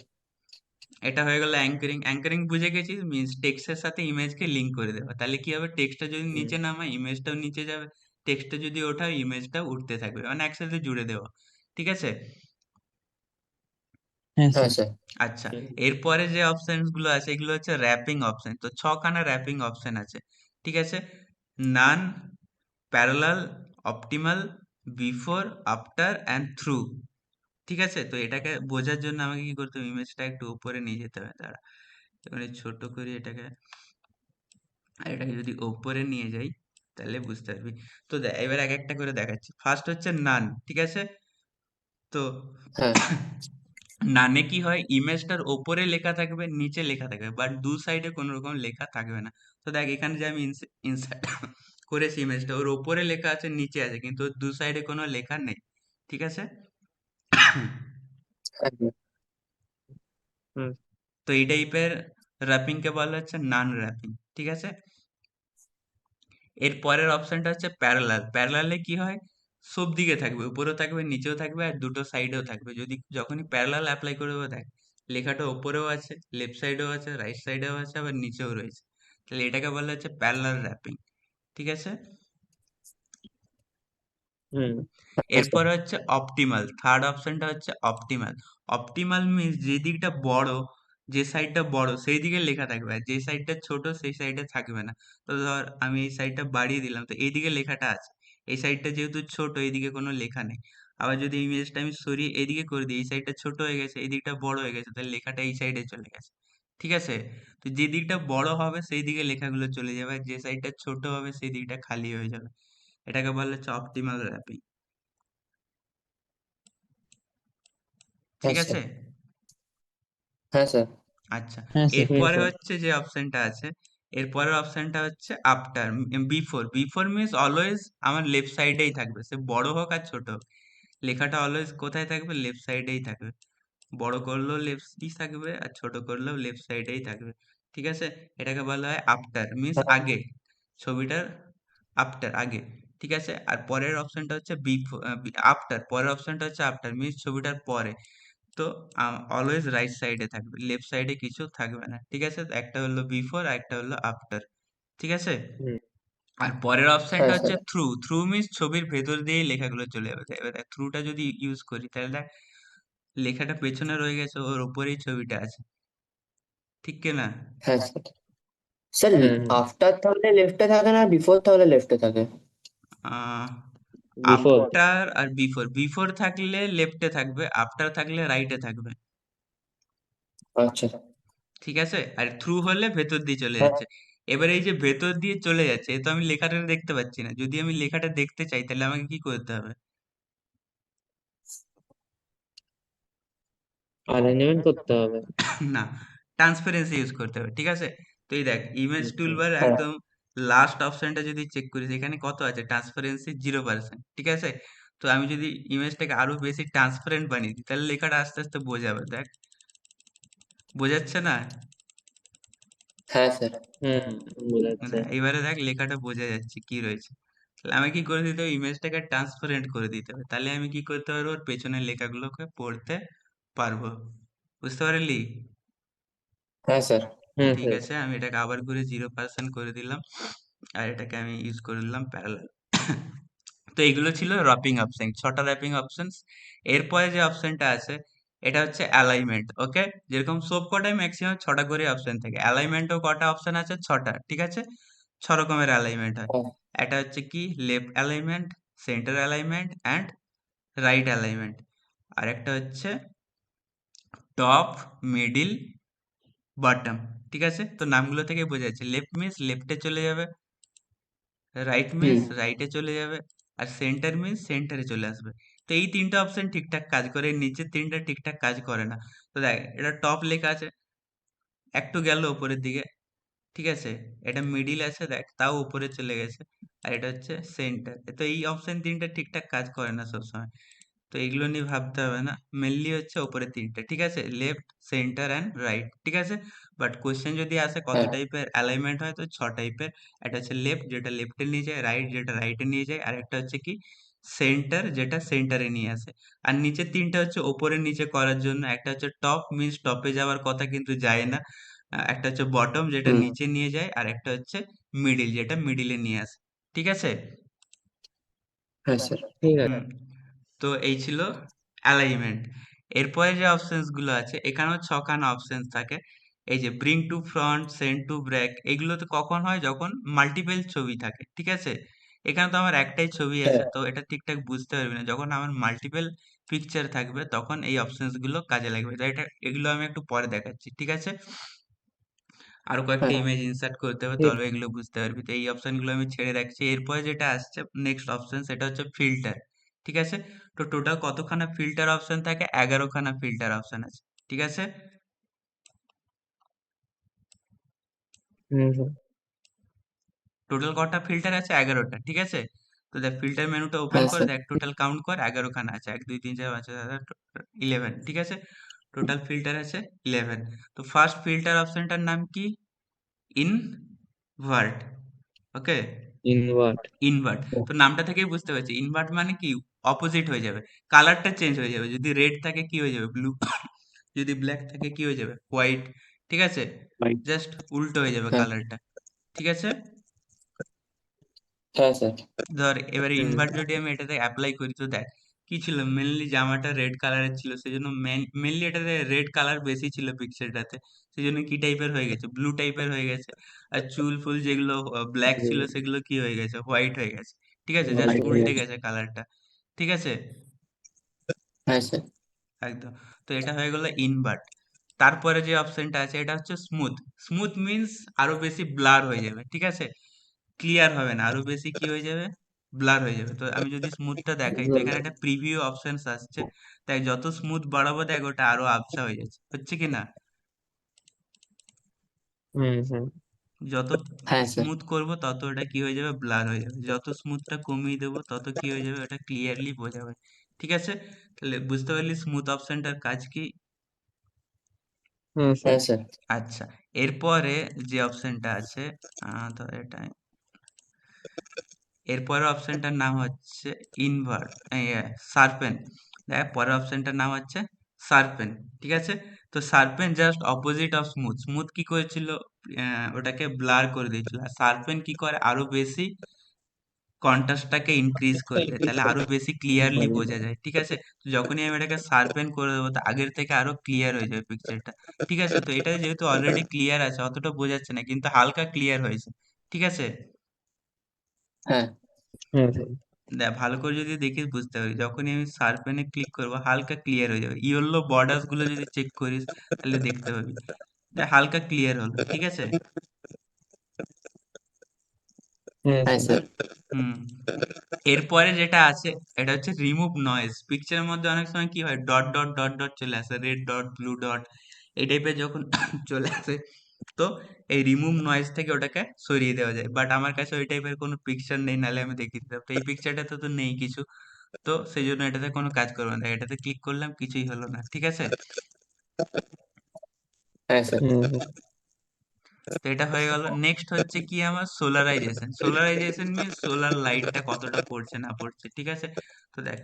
এটা হয়ে গেল অ্যাঙ্করিং। অ্যাঙ্করিং বুঝে গেছিস, মিনস টেক্সটের সাথে ইমেজকে লিঙ্ক করে দেওয়া। তাহলে কি হবে, টেক্সটটা যদি হুম, নিচে নামায়, ইমেজটাও নিচে যাবে, টেক্সটটা যদি ওঠায়, ইমেজটাও উঠতে থাকবে, মানে একসাথে জুড়ে দেওয়া। ঠিক আছে? হ্যাঁ হ্যাঁ স্যার স্যার। আচ্ছা, হুম, এরপরে যে অপশনস গুলো আছে, এগুলো হচ্ছে র্যাপিং অপশন। তো ছখানা র্যাপিং অপশন আছে। ঠিক আছে? None, parallel, optimal, before, after and through. ঠিক আছে? তো এটাকে বোঝার জন্য আমাকে কি করতে হবে, ইমেজটা একটু উপরে নিয়ে যেতে হবে। দাঁড়া, এবারে ছোট করি এটাকে, আর এটাকে যদি উপরে নিয়ে যাই, তাহলে বুঝতে পারবি। তো দেখ, এবার এক একটা করে দেখাচ্ছি। ফার্স্ট হচ্ছে নান। ঠিক আছে? তো হ্যাঁ নানে কি হয়, ইমেজটার ওপরে লেখা থাকবে, নিচে লেখা থাকবে, বাট দু সাইডে কোনো রকম লেখা থাকবে না। তো দেখ এখানে যে আমি ইনসার্ট করেছি ইমেজটা, ওর ওপরে লেখা আছে, নিচে আছে, কিন্তু ওর দু সাইডে কোনো লেখা নেই। ঠিক আছে? হ্যাঁ হ্যাঁ, হুম, তো এই টাইপের র্যাপিং কে বলা হচ্ছে নান র্যাপিং। ঠিক আছে? এর পরের অপশনটা হচ্ছে প্যারালাল। প্যারালালে কি হয়, সব দিকে থাকবে, উপরেও থাকবে, নিচেও থাকবে, আর দুটো সাইডেও থাকবে। যদি যখনই প্যারালাল অ্যাপ্লাই করবে, দেখ লেখাটা ওপরেও আছে, লেফট সাইডেও আছে, রাইট সাইডেও আছে, আবার নিচেও রয়েছে। তাহলে এটাকে বলা হচ্ছে প্যারালাল র্যাপিং। ঠিক আছে? হুম, হ্যাঁ স্যার। এরপরে হচ্ছে অপটিমাল, থার্ড অপশনটা হচ্ছে অপটিমাল। অপটিমাল মিন্স যে দিকটা বড়, যে সাইডটা বড় সেই দিকে লেখা থাকবে, আর যে সাইডটা ছোট সেই সাইডে থাকবে না। তো ধর আমি এই সাইডটা বাড়িয়ে দিলাম, তো এইদিকে লেখাটা আছে, এই সাইডটা যেহেতু ছোট, এইদিকে কোনো লেখা নেই। আবার যদি ইমেজটা আমি সরিয়ে এদিকে করে দিই, এই সাইডটা ছোট হয়ে গেছে, এই দিকটা বড় হয়ে গেছে, তাহলে লেখাটা এই সাইডে চলে গেছে। ঠিক আছে? তো যে দিকটা বড় হবে সেই দিকে লেখাগুলো চলে যাবে, আর যে সাইডটা ছোট হবে সেই দিকটা খালি হয়ে যাবে। এটাকে বলা হচ্ছে অপটিমাল র্যাপিং। হ্যাঁ ঠিক স্যার। আছে? হ্যাঁ স্যার। আচ্ছা, হ্যাঁ স্যার। এরপরে হচ্ছে যে অপশনটা আছে, এরপরের অপশনটা হচ্ছে after. Before, before means always আমার লেফট সাইডেই থাকবে, সে বড় হোক আর ছোট হোক, লেখাটা অলওয়েজ কোথায় থাকবে? লেফট সাইডেই থাকবে। বড় করলেও লেফটই থাকবে আর ছোট করলেও লেফট সাইডেই থাকবে। ঠিক আছে? এটাকে বলা হয় আফটার, মিন্স হ্যাঁ আগে, ছবিটার আফটার, আগে। ঠিক আছে? আর পরের অপশনটা হচ্ছে বিফোর, আফটার, পরের অপশনটা হচ্ছে আফটার, মিন্স ছবিটার পরে। তো অলওয়েজ রাইট সাইডে থাকবে, লেফট সাইডে কিছু থাকবে না। ঠিক আছে? তো একটা হলো বিফোর আর একটা হলো আফটার। ঠিক আছে? হুম, আর পরের অপশনটা হ্যাঁ হচ্ছে স্যার। থ্রু। থ্রু মিন্স ছবির ভেতর দিয়েই লেখাগুলো চলে যাবে। এবার দেখ, থ্রুটা যদি ইউজ করি তাহলে দেখ, লেখাটা পেছনে রয়ে গেছে, ওর উপরেই ছবিটা আছে। ঠিক কি না? হ্যাঁ স্যার। স্যার, হুম। আফটার তাহলে লেফটে থাকে না, বিফোর তাহলে লেফটে থাকে? বিফোর। আফটার আর বিফোর, বিফোর থাকলে লেফটে থাকবে, আফটার থাকলে রাইটে থাকবে। আচ্ছা। ঠিক আছে? আর থ্রু হলে ভেতর দিয়ে চলে হ্যাঁ যাচ্ছে। এবার এই যে ভেতর দিয়ে চলে যাচ্ছে, এ তো আমি লেখাটা দেখতে পাচ্ছি না। যদি আমি লেখাটা দেখতে চাই তাহলে আমাকে কি করতে হবে? অ্যালাইনমেন্ট করতে হবে। না, ট্রান্সপারেন্সি ইউজ করতে হবে। ঠিক আছে? তো এই দেখ, ইমেজ আচ্ছা। টুলবার হ্যাঁ একদম লাস্ট অপশনটা যদি চেক করিস, এখানে কত আছে? ট্রান্সপারেন্সি 0%। ঠিক আছে? তো আমি যদি ইমেজটাকে আরো বেশি ট্রান্সপারেন্ট বানিয়ে দিই তাহলে লেখাটা আস্তে আস্তে বোঝা যাবে। দেখ, বোঝাচ্ছে না? হ্যাঁ স্যার। হুম, বোঝাচ্ছে। না, এবারে দেখ লেখাটা বোঝা যাচ্ছে কি রয়েছে। তাহলে আমি কি করে দিতে হবে? ইমেজটাকে ট্রান্সপারেন্ট করে দিতে হবে, তাহলে আমি কি করতে পারবো? ওর পেছনের লেখাগুলোকে পড়তে পারবো। বুঝতে পারলি? হ্যাঁ স্যার। হুম ঠিক স্যার। আছে, আমি এটাকে আবার করে 0% করে দিলাম, আর এটাকে আমি ইউজ করে দিলাম প্যারালাল। তো এগুলো ছিল র‍্যাপিং অপশন, 6টা র‍্যাপিং অপশনস। এরপরে যে অপশনটা আছে এটা হচ্ছে অ্যালাইনমেন্ট। ওকে, যেরকম সব কটাই ম্যাক্সিমাম 6টা করে অপশন থাকে, অ্যালাইনমেন্টও কটা অপশন আছে? 6টা। ঠিক আছে? 6 রকমের অ্যালাইনমেন্ট হয়। হ্যাঁ এটা হচ্ছে কি, left alignment, center alignment and right alignment. আর একটা হচ্ছে টপ, মিডিল, বটম। ঠিক আছে? তো নামগুলো থেকে বোঝা যাচ্ছে, লেফট মিন্স লেফটে চলে যাবে, রাইট হুম। মিন্স রাইটে চলে যাবে, আর সেন্টার মিন্স সেন্টারে চলে আসবে। তো এই তিনটা অপশন ঠিকঠাক কাজ করে, নিচের তিনটা ঠিকঠাক কাজ করে না। তো দেখ, এটা টপ লেখা আছে, একটু গেল উপরের দিকে। ঠিক আছে? এটা মিডিল আছে, দেখ তাও উপরে চলে গেছে। আর এটা হচ্ছে সেন্টার। তো এই অপশন তিনটা ঠিকঠাক কাজ করে না সবসময়। তো এগুলো নিয়ে ভাবতে হবে না, মেনলি হচ্ছে ওপরে তিনটে। ঠিক আছে? Left, centre and right. ঠিক আছে? বাট কোশ্চেন যদি আসে কত হ্যাঁ টাইপের অ্যালাইনমেন্ট হয়, তো 6 টাইপের। একটা হচ্ছে লেফট, যেটা লেফটে নিয়ে যায়, রাইট যেটা রাইটে নিয়ে যায়, আর একটা হচ্ছে কি সেন্টার, যেটা সেন্টারে নিয়ে আসে। আর নিচের তিনটা হচ্ছে ওপরে নিচে করার জন্য। একটা হচ্ছে টপ, মিন্স টপে যাওয়ার কথা কিন্তু যায় না। একটা হচ্ছে বটম, যেটা হুম। নিচে নিয়ে যায়, আর একটা হচ্ছে মিডিল, যেটা মিডিলে নিয়ে আসে। ঠিক আছে? হ্যাঁ স্যার। ঠিক আছে। হুম। তো এই ছিল অ্যালাইনমেন্ট। এরপরে যে অপশনস গুলো আছে, এখানেও 6খানা অপশনস থাকে। এই যে bring to front, send to back, এগুলো তো কখন হয়? যখন মাল্টিপল ছবি থাকে। ঠিক আছে? এখানে তো আমার একটাই ছবি আছে, হ্যাঁ তো এটা ঠিকঠাক বুঝতে পারবি না। যখন আমার মাল্টিপল পিকচার থাকবে তখন এই অপশনস গুলো কাজে লাগবে। তো এটা, এগুলো আমি একটু পরে দেখাচ্ছি। ঠিক আছে? আরো কয়েকটা হ্যাঁ ইমেজ ইনসার্ট করতে হবে, ঠিক। তবে এগুলো বুঝতে পারবি। তো এই অপশনগুলো আমি ছেড়ে রাখছি। এরপরে যেটা আসছে নেক্সট অপশন, সেটা হচ্ছে ফিল্টার। ঠিক আছে? তো টোটাল কতখানা ফিল্টার অপশন থাকে? 11খানা ফিল্টার অপশন আছে। ঠিক আছে? হুম স্যার। টোটাল কটা ফিল্টার আছে? 11টা। ঠিক আছে? তো দেখ, ফিল্টার মেনুটা ওপেন হ্যাঁ করে স্যার। দেখ, টোটাল কাউন্ট কর, 11খানা আছে। 1 2 3 4 5 6 7 8 11। ঠিক আছে? টোটাল ফিল্টার আছে 11। তো ফার্স্ট ফিল্টার অপশনটার নাম কি? ইনভার্ট। ওকে, ইনভার্ট। ইনভার্ট। তো নামটা থেকেই বুঝতে পারছি, ইনভার্ট মানে কি? অপোজিট হয়ে যাবে, কালারটা চেঞ্জ হয়ে যাবে। যদি রেড থাকে কি হয়ে যাবে? ব্লু। যদি ব্ল্যাক থাকে কি হয়ে যাবে? হোয়াইট। ঠিক আছে? জাস্ট উল্টো হয়ে যাবে হ্যাঁ কালারটা। ঠিক আছে? হ্যাঁ স্যার। ধর, এবারে হুম। ইনভার্ট যদি আমি এটাতে অ্যাপ্লাই করি, তো দেখ কি ছিল, মেনলি জামাটা রেড কালারের ছিল, সেজন্য মেনলি এটাতে রেড কালার বেশি ছিল পিকচারটাতে। সেজন্য কি টাইপের হয়ে গেছে? ব্লু টাইপের হয়ে গেছে। আর চুল ফুল যেগুলো ব্ল্যাক ছিল সেগুলো কি হয়ে গেছে? হোয়াইট হয়ে গেছে। ঠিক আছে? জাস্ট হোয়াইট হয়ে উল্টে গেছে। গেছে কালারটা। ঠিক আছে? হ্যাঁ স্যার। একদম। তো এটা হয়ে গেল ইনভার্ট। তারপরে যে অপশনটা আছে এটা হচ্ছে স্মুথ। স্মুথ মিন্স আরো বেশি ব্লার হয়ে যাবে। ঠিক আছে? ক্লিয়ার হবে না, আরো বেশি কি হয়ে যাবে? ব্লার হয়ে যাবে। তো আমি যদি স্মুথটা দেখাই, তো এখানে একটা প্রিভিউ অপশনস আসছে, তাই যত স্মুথ বাড়াবো দেখ ওটা আরো আবছা হয়ে যাচ্ছে, হচ্ছে কি না? হুম হুম যত হ্যাঁ স্যার। স্মুথ করব তত ওটা কি হয়ে যাবে, ব্লার হয়ে যাবে। যত স্মুথটা কমিয়ে দেবো তত কি হয়ে যাবে, ওটা ক্লিয়ারলি বোঝা যাবে। ঠিক আছে, তাহলে বুঝতে পারলি স্মুথ অপশনটার কাজ কি? হুম স্যার। হ্যাঁ স্যার। আচ্ছা, এরপরে যে অপশনটা আছে, তো এটা, এরপরের অপশনটার নাম হচ্ছে ইনভার্ট, শার্পেন। দেখ পরের অপশনটার নাম হচ্ছে শার্পেন। ঠিক আছে, তো sharpen just opposite of smooth. Smooth কি করেছিল, ওটাকে ব্লার করে দিয়েছিল, আর শার্পেন কি করে, আরো বেশি কন্ট্রাস্টটাকে ইনক্রিজ করে দেয়, তাহলে আরো বেশি ক্লিয়ারলি বোঝা যায়। ঠিক আছে, তো যখনই আমি এটাকে শার্পেন করে দেবো, তো আগের থেকে আরো ক্লিয়ার হয়ে যাবে পিকচারটা। ঠিক আছে, তো এটা যেহেতু অলরেডি ক্লিয়ার আছে, অতটা বোঝাচ্ছে না, কিন্তু হালকা ক্লিয়ার হয়েছে। ঠিক আছে, হ্যাঁ হুম হুম দেখ ভালো করে যদি দেখিস বুঝতে পারবি, যখনই আমি শার্পেনে ক্লিক করবো হালকা ক্লিয়ার হয়ে যাবে। ইয়েলো বর্ডার্স গুলো যদি চেক করিস তাহলে দেখতে পাবি, দেখ হালকা ক্লিয়ার হলো। ঠিক আছে, হুম হ্যাঁ স্যার। স্যার। হুম। এরপরে যেটা আছে, এটা হচ্ছে রিমুভ নয়েজ। পিকচারের মধ্যে অনেক সময় কি হয়, ডট ডট ডট ডট চলে আসে, রেড ডট, ব্লু ডট, এই টাইপের যখন চলে আসে, তো এই রিমুভ নয়েজ থেকে ওটাকে সরিয়ে দেওয়া যায়। বাট আমার কাছে ওই টাইপের কোনো পিকচার নেই, নাহলে আমি দেখিয়ে দিতাম। তো এই পিকচারটাতে তো নেই কিছু, তো সেই জন্য এটাতে কোনো কাজ করবে না। এটাতে ক্লিক করলাম, কিছুই হলো না। ঠিক আছে, হ্যাঁ স্যার। হুম হুম তো এটা হয়ে গেল। নেক্সট হচ্ছে কি আমার সোলারাইজেশন। সোলারাইজেশন মিনস সোলার লাইটটা কতটা পড়ছে না পড়ছে। ঠিক আছে, তো দেখ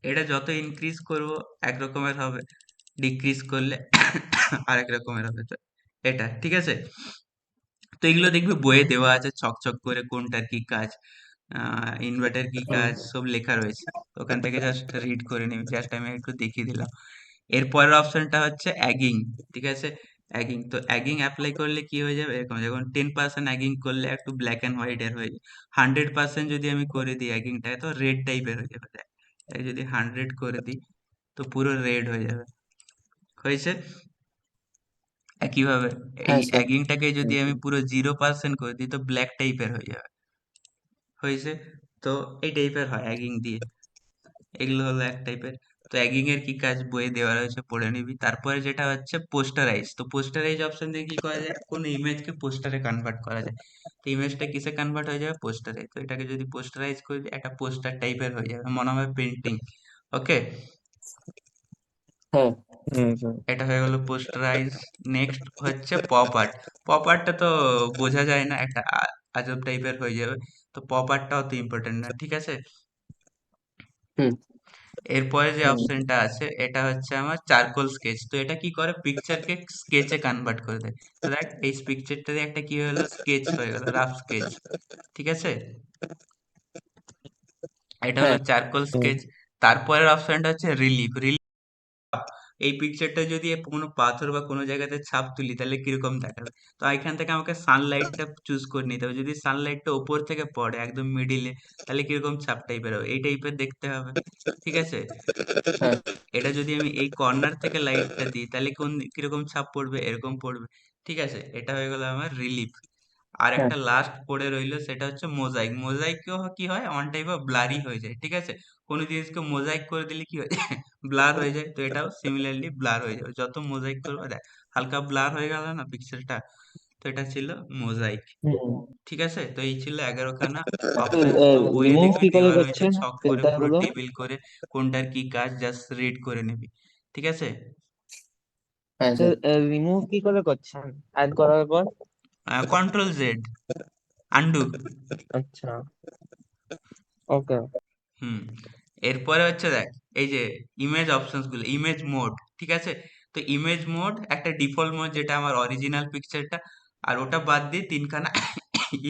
এটা যত ইনক্রিজ করব এক রকমের হবে, ডিক্রিজ করলে আরেক রকমের হবে। তো এটা ঠিক আছে, তো এগুলো দেখবি বইয়ে দেওয়া আছে ছক করে, কোনটার কি কাজ, ইনভার্টার কি কাজ, সব লেখা রয়েছে। তো ওখান থেকে জাস্ট রিড করে নিবি, জাস্ট আমি একটু দেখিয়ে দিলাম। এরপরের অপশনটা হচ্ছে অ্যাগিং। ঠিক আছে, অ্যাগিং, তো অ্যাগিং অ্যাপ্লাই করলে কি হয়ে যাবে, এরকম যখন 10% অ্যাগিং করলে একটু ব্ল্যাক অ্যান্ড হোয়াইট এর হয়ে যাবে। 100% যদি আমি করে দিই অ্যাগিংটাকে, তো রেড টাইপের হয়ে যাবে। দেখ, তাই যদি 100 করে দিই তো পুরো রেড হয়ে যাবে। হয়েছে, একইভাবে এই হ্যাঁ স্যার। অ্যাগিংটাকে যদি আমি পুরো 0% করে দিই তো ব্ল্যাক টাইপের হয়ে যাবে। হয়েছে, তো এই টাইপের হয় অ্যাগিং দিয়ে। এগুলো হলো এক টাইপের। তো অ্যাগিং এর কি কাজ বইয়ে দেওয়া রয়েছে, পড়ে নিবি। তারপরে যেটা হচ্ছে পোস্টারাইজ। তো পোস্টারাইজ অপশন দিয়ে কি করা যায়, কোনো ইমেজকে পোস্টারে কনভার্ট করা যায়। তো ইমেজটা কিসে কনভার্ট হয়ে যাবে, পোস্টারে। তো এটাকে যদি পোস্টারাইজ করে দিই, একটা পোস্টার টাইপের হয়ে যাবে, মনে হবে পেন্টিং। ওকে, হ্যাঁ হুম হুম এটা হয়ে গেল পোস্টারাইজ। নেক্সট হচ্ছে পপ আর্ট। পপ আর্টটা তো বোঝা যায় না, একটা আজব টাইপের হয়ে যাবে। তো পপ আর্টটাও তো ইম্পর্টেন্ট না। ঠিক আছে, হুম। এরপরে যে হুম অপশনটা আছে এটা হচ্ছে আমার চারকোল স্কেচ। তো এটা কি করে, পিকচারকে স্কেচে কনভার্ট করে দেয়। তো দেখ এই পিকচারটা দিয়ে একটা কি হলো, স্কেচ হয়ে গেল, রাফ স্কেচ। ঠিক আছে, এটা হলো হ্যাঁ চারকোল হুম স্কেচ। তারপরের অপশনটা হচ্ছে রিলিফ। এই পিকচারটা যদি কোনো পাথর বা কোনো জায়গাতে ছাপ তুলি তাহলে কিরকম দেখাবে। তো এখান থেকে আমাকে সানলাইটটা চুজ করে নিতে হবে। যদি সানলাইটটা উপর থেকে পড়ে একদম মিডিলে, তাহলে কিরকম ছাপ টাইপের হবে, এই টাইপের দেখতে হবে। ঠিক আছে, হ্যাঁ এটা যদি আমি এই কর্নার থেকে লাইটটা দিই তাহলে কোন কিরকম ছাপ পড়বে, এরকম পড়বে। ঠিক আছে, এটা হয়ে গেল আমার রিলিফ। আর হ্যাঁ একটা লাস্ট পড়ে রইলো, সেটা হচ্ছে মোজাইক। মোজাইকও কি হয়, অন টাইপ অফ ব্লারি হয়ে যায়। ঠিক আছে, কোনো জিনিসকে মোজাইক করে দিলে কি হয়ে যায়, ব্লার হয়ে যায়। তো এটাও সিমিলারলি ব্লার হয়ে যাবে, যত মোজাইক করবে। দেখ হালকা ব্লার হয়ে গেল না পিক্সেলটা, তো এটা ছিল মোজাইক। হুম। ঠিক আছে, তো এই ছিল 11খানা অপশন। তো বইয়ে রিমুভ দেখবি কি করে দেওয়া রয়েছে করছে ছক করে, ফিল্টার পুরো গুলো? টেবিল করে, কোনটার কি কাজ জাস্ট রিড করে নিবি। ঠিক আছে, হ্যাঁ স্যার। রিমুভ কি করে করছেন অ্যাড করার পর? Control Z, undo. আচ্ছা, ওকে। হুম, এরপরে হচ্ছে দেখ এই যে ইমেজ অপশনস গুলো, ইমেজ মোড। ঠিক আছে, তো ইমেজ মোড একটা ডিফল্ট মোড, যেটা আমার অরিজিনাল পিকচারটা, আর ওটা বাদ দিয়ে তিনখানা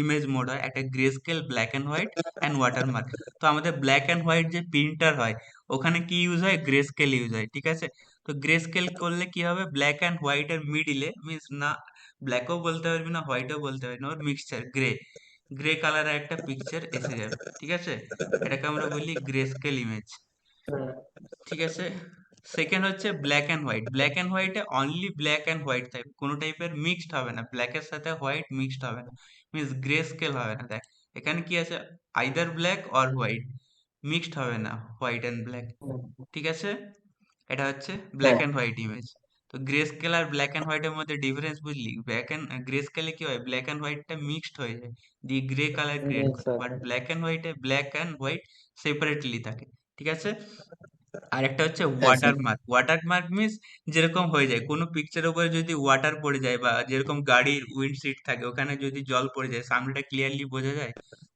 ইমেজ মোড হয়, একটা grey scale, black and white and watermark. তো আমাদের ব্ল্যাক অ্যান্ড হোয়াইট যে প্রিন্টার হয়, ওখানে কি ইউজ হয়, গ্রে স্কেল ইউজ হয়। ঠিক আছে, তো গ্রে স্কেল করলে কি হবে, ব্ল্যাক অ্যান্ড হোয়াইট এর মিডিলে, মিন্স না ব্ল্যাকও বলতে পারবি না হোয়াইটও বলতে পারবি না, ওর মিক্সচার গ্রে, গ্রে কালারের একটা পিকচার এসে যাবে। ঠিক আছে, এটাকে আমরা বলি গ্রে স্কেল ইমেজ। ঠিক আছে, সেকেন্ড হচ্ছে black and white. Black and হোয়াইটে অনলি ব্ল্যাক অ্যান্ড হোয়াইট থাকবে, কোনো টাইপের মিক্সড হবে না, ব্ল্যাকের সাথে হোয়াইট মিক্সড হবে না, মিন্স গ্রে স্কেল হবে না। দেখ এখানে কি আছে, either black or white, mixed হবে না হোয়াইট অ্যান্ড ব্ল্যাক, ঠিক আছে। এটা হচ্ছে ব্ল্যাক হ্যাঁ অ্যান্ড হোয়াইট ইমেজ। তো গ্রে স্কেল আর ব্ল্যাক অ্যান্ড হোয়াইটের মধ্যে ডিফারেন্স বুঝলি, ব্ল্যাক অ্যান্ড গ্রে স্কেলে কি হয়, ব্ল্যাক অ্যান্ড হোয়াইটটা মিক্সড হয়ে যায়, দিয়ে গ্রে কালার ক্রিয়েট করে, স্যার। বাট ব্ল্যাক অ্যান্ড হোয়াইটে ব্ল্যাক অ্যান্ড হোয়াইট সেপারেটলি থাকে, ঠিক আছে। আর একটা হচ্ছে হ্যাঁ স্যার ওয়াটারমার্ক। ওয়াটারমার্ক মিন্স যেরকম হয়ে যায় কোনো পিকচারের উপরে যদি ওয়াটার পড়ে যায়, বা যেরকম গাড়ির উইন্ডশিট থাকে ওখানে যদি জল পড়ে যায়, সামনেটা ক্লিয়ারলি বোঝা যায়,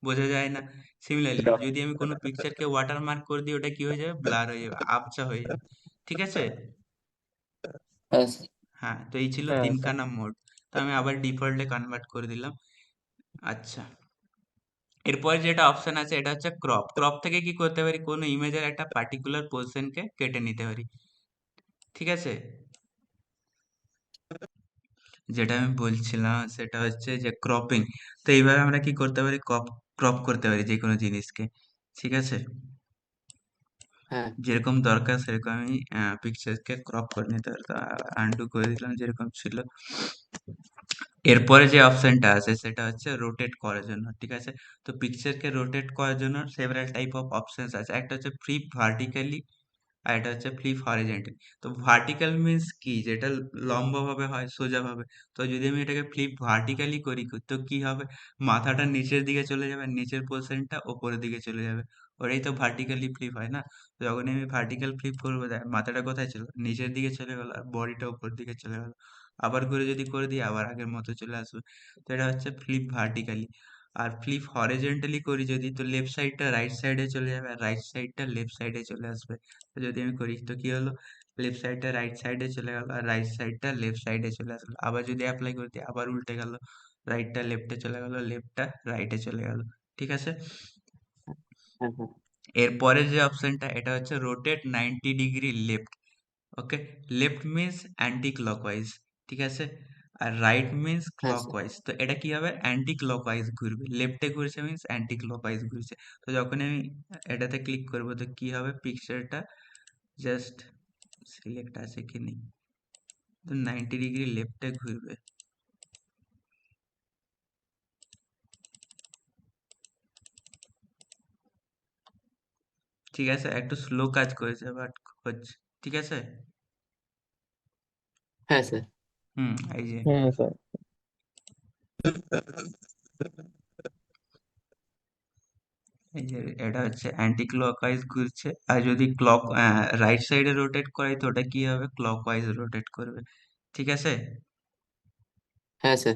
বোঝা যায় না। সিমিলারলি যদি আমি কোনো পিকচারকে ওয়াটারমার্ক করে দিই, ওটা কি হয়ে যাবে, ব্লার হয়ে যাবে, আবছা হয়ে যাবে, ঠিক আছে। হ্যাঁ স্যার হ্যাঁ, তো এই ছিল হ্যাঁ স্যার। তিনখানা মোড। তো আমি আবার ডিফল্টে কনভার্ট করে দিলাম। আচ্ছা, এরপরে যেটা অপশন আছে এটা হচ্ছে ক্রপ। ক্রপ থেকে কি করতে পারি, কোনো ইমেজের একটা পার্টিকুলার পোর্শনকে কেটে নিতে পারি, ঠিক আছে। যেটা আমি বলছিলাম সেটা হচ্ছে যে ক্রপিং। তো এইভাবে আমরা কি করতে পারি, ক্রপ ক্রপ করতে পারি যে কোনো জিনিসকে, ঠিক আছে। হ্যাঁ যেরকম দরকার সেরকম আমি পিকচারকে ক্রপ করে নিতে পারি। তো আনডু করে দিলাম যেরকম ছিল। এরপরে যে অপশনটা আছে সেটা হচ্ছে রোটেট করার জন্য, ঠিক আছে। তো পিকচারকে রোটেট করার জন্য সেভারাল টাইপ অফ অপশনস আছে। একটা হচ্ছে ফ্লিপ ভার্টিক্যালি, আর এটা হচ্ছে ফ্লিপ হরিজন্টালি। তো ভার্টিক্যাল মিন্স কি, যেটা লম্বভাবে হয়, সোজাভাবে। তো যদি আমি এটাকে ফ্লিপ ভার্টিক্যালি করি তো কি হবে, মাথাটা নিচের দিকে চলে যাবে, নিচের পোর্শনটা ওপরের দিকে চলে যাবে, ওটাই তো ভার্টিক্যালি ফ্লিপ হয় না। তো যখন আমি ভার্টিক্যাল ফ্লিপ করবো, দেখ মাথাটা কোথায় ছিল, নিচের দিকে চলে গেল, আর বডিটা উপর দিকে চলে গেল। আবার করে যদি করে দিই আবার আগের মতো চলে আসবে। তো এটা হচ্ছে ফ্লিপ ভার্টিক্যালি। আর ফ্লিপ হরিজন্টালি করি যদি, তো লেফট সাইডটা রাইট সাইডে চলে যাবে, আর রাইট সাইডটা লেফট সাইডে চলে আসবে। তো যদি আমি করি তো কি হলো, লেফট সাইডটা রাইট সাইডে চলে গেল, আর রাইট সাইডটা লেফট সাইডে চলে আসলো। আবার যদি অ্যাপ্লাই করে দিই আবার উল্টে গেল, রাইটটা লেফটে চলে গেল, লেফটটা রাইটে চলে গেল, ঠিক আছে। হ্যাঁ হ্যাঁ এরপরে যে অপশনটা এটা হচ্ছে রোটেট 90 ডিগ্রি লেফট। ওকে, লেফট মিন্স অ্যান্টি ক্লকওয়াইজ, ঠিক আছে। আর রাইট মিন্স হ্যাঁ স্যার ক্লকওয়াইজ। তো এটা কি হবে, অ্যান্টি ক্লকওয়াইজ ঘুরবে, লেফটে ঘুরছে মিন্স অ্যান্টি ক্লকওয়াইজ ঘুরছে। তো যখন আমি এটাতে ক্লিক করব তো কি হবে, পিকচারটা জাস্ট সিলেক্ট আছে কি নেই, তো 90 ডিগ্রি লেফটে ঘুরবে, ঠিক আছে। একটু স্লো কাজ করেছে বাট হচ্ছে, ঠিক আছে। হ্যাঁ স্যার এই যে, হ্যাঁ স্যার। এই যে এটা হচ্ছে অ্যান্টি ক্লকওয়াইজ ঘুরছে, আর যদি রাইট সাইডে রোটেট করাই তো ওটা কি হবে, ক্লকওয়াইজ রোটেট করবে, ঠিক আছে। হ্যাঁ স্যার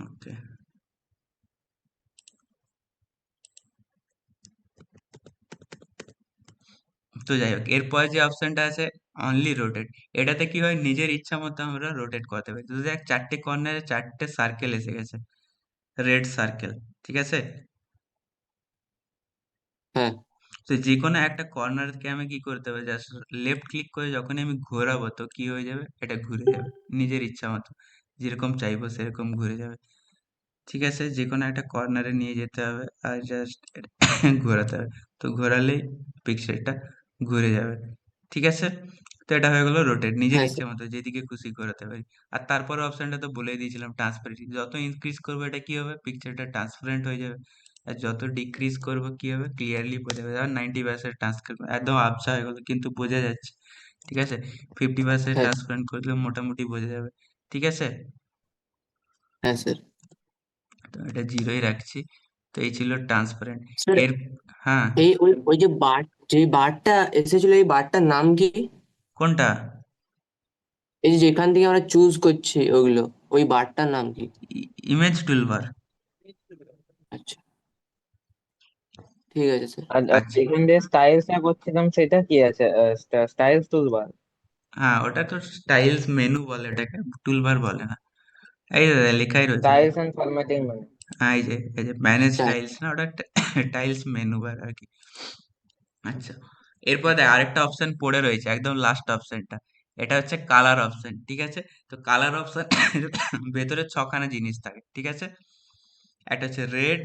ওকে, তো যাই হোক, এরপরে যে অপশনটা আছে অনলি রোটেট, এটাতে কি হয়, নিজের ইচ্ছা মতো আমরা রোটেট করতে পারি। তো দেখ চারটে কর্নারে চারটে সার্কেল এসে গেছে, রেড সার্কেল, ঠিক আছে। হ্যাঁ তো যে কোনো একটা কর্নারকে আমি কি করতে হবে, জাস্ট লেফট ক্লিক করে যখন আমি ঘোরাবো তো কি হয়ে যাবে, এটা ঘুরে যাবে নিজের ইচ্ছা মতো, যেরকম চাইবো সেরকম ঘুরে যাবে, ঠিক আছে। যে কোনো একটা কর্নারে নিয়ে যেতে হবে আর জাস্ট ঘোরাতে হবে, তো ঘোরালেই পিকচারটা ঘুরে যাবে, ঠিক আছে। তো এটা হয়ে গেল রোটেট, নিজের হ্যাঁ ইচ্ছে স্যার মতো যেদিকে খুশি ঘোরাতে পারি। আর তারপরে অপশনটা তো বলেই দিয়েছিলাম, ট্রান্সপারেন্সি, যত ইনক্রিজ করবো এটা কি হবে, পিকচারটা ট্রান্সপারেন্ট হয়ে যাবে। আর যত ডিক্রিজ করবো কি হবে, ক্লিয়ারলি বোঝা যাবে। আর 90% ট্রান্সপারেন্ট একদম আবছা হয়ে গেলো কিন্তু বোঝা যাচ্ছে, ঠিক আছে। 50% হ্যাঁ ট্রান্সপারেন্ট করলে মোটামুটি বোঝা যাবে, ঠিক আছে। হ্যাঁ স্যার তো এটা জিরোই রাখছি। তো এই ছিল ট্রান্সপারেন্ট। স্যার এর, হ্যাঁ, এই ওই ওই যে যে বারটা এসেছিল এই বারটার নাম কি? কোনটা, এই যে যেখান থেকে আমরা চুজ করছি ওগুলো, ওই বারটার নাম কি? Image toolbar. আচ্ছা ঠিক আছে স্যার আর আচ্ছা, যেখান দিয়ে স্টাইলসটা করছিলাম সেটা কি আছে, স্টাইলস টুলবার? হ্যাঁ ওটা তো স্টাইলস মেনু বলে, ওটাকে টুলবার বলে না। এই যে লেখাই রয়েছে দেখ। স্টাইলস এন্ড ফরম্যাটিং মানে? হ্যাঁ, এই যে ম্যানেজ স্টাইল টাইলস না, ওটা টাইলস মেনু বার আর কি। আচ্ছা, এরপর দেখ আরেকটা অপশন পড়ে রয়েছে, একদম লাস্ট অপশনটা, এটা হচ্ছে কালার অপশন, ঠিক আছে। তো কালার অপশন ভেতরে ছখানা জিনিস থাকে, ঠিক আছে। একটা হচ্ছে রেড,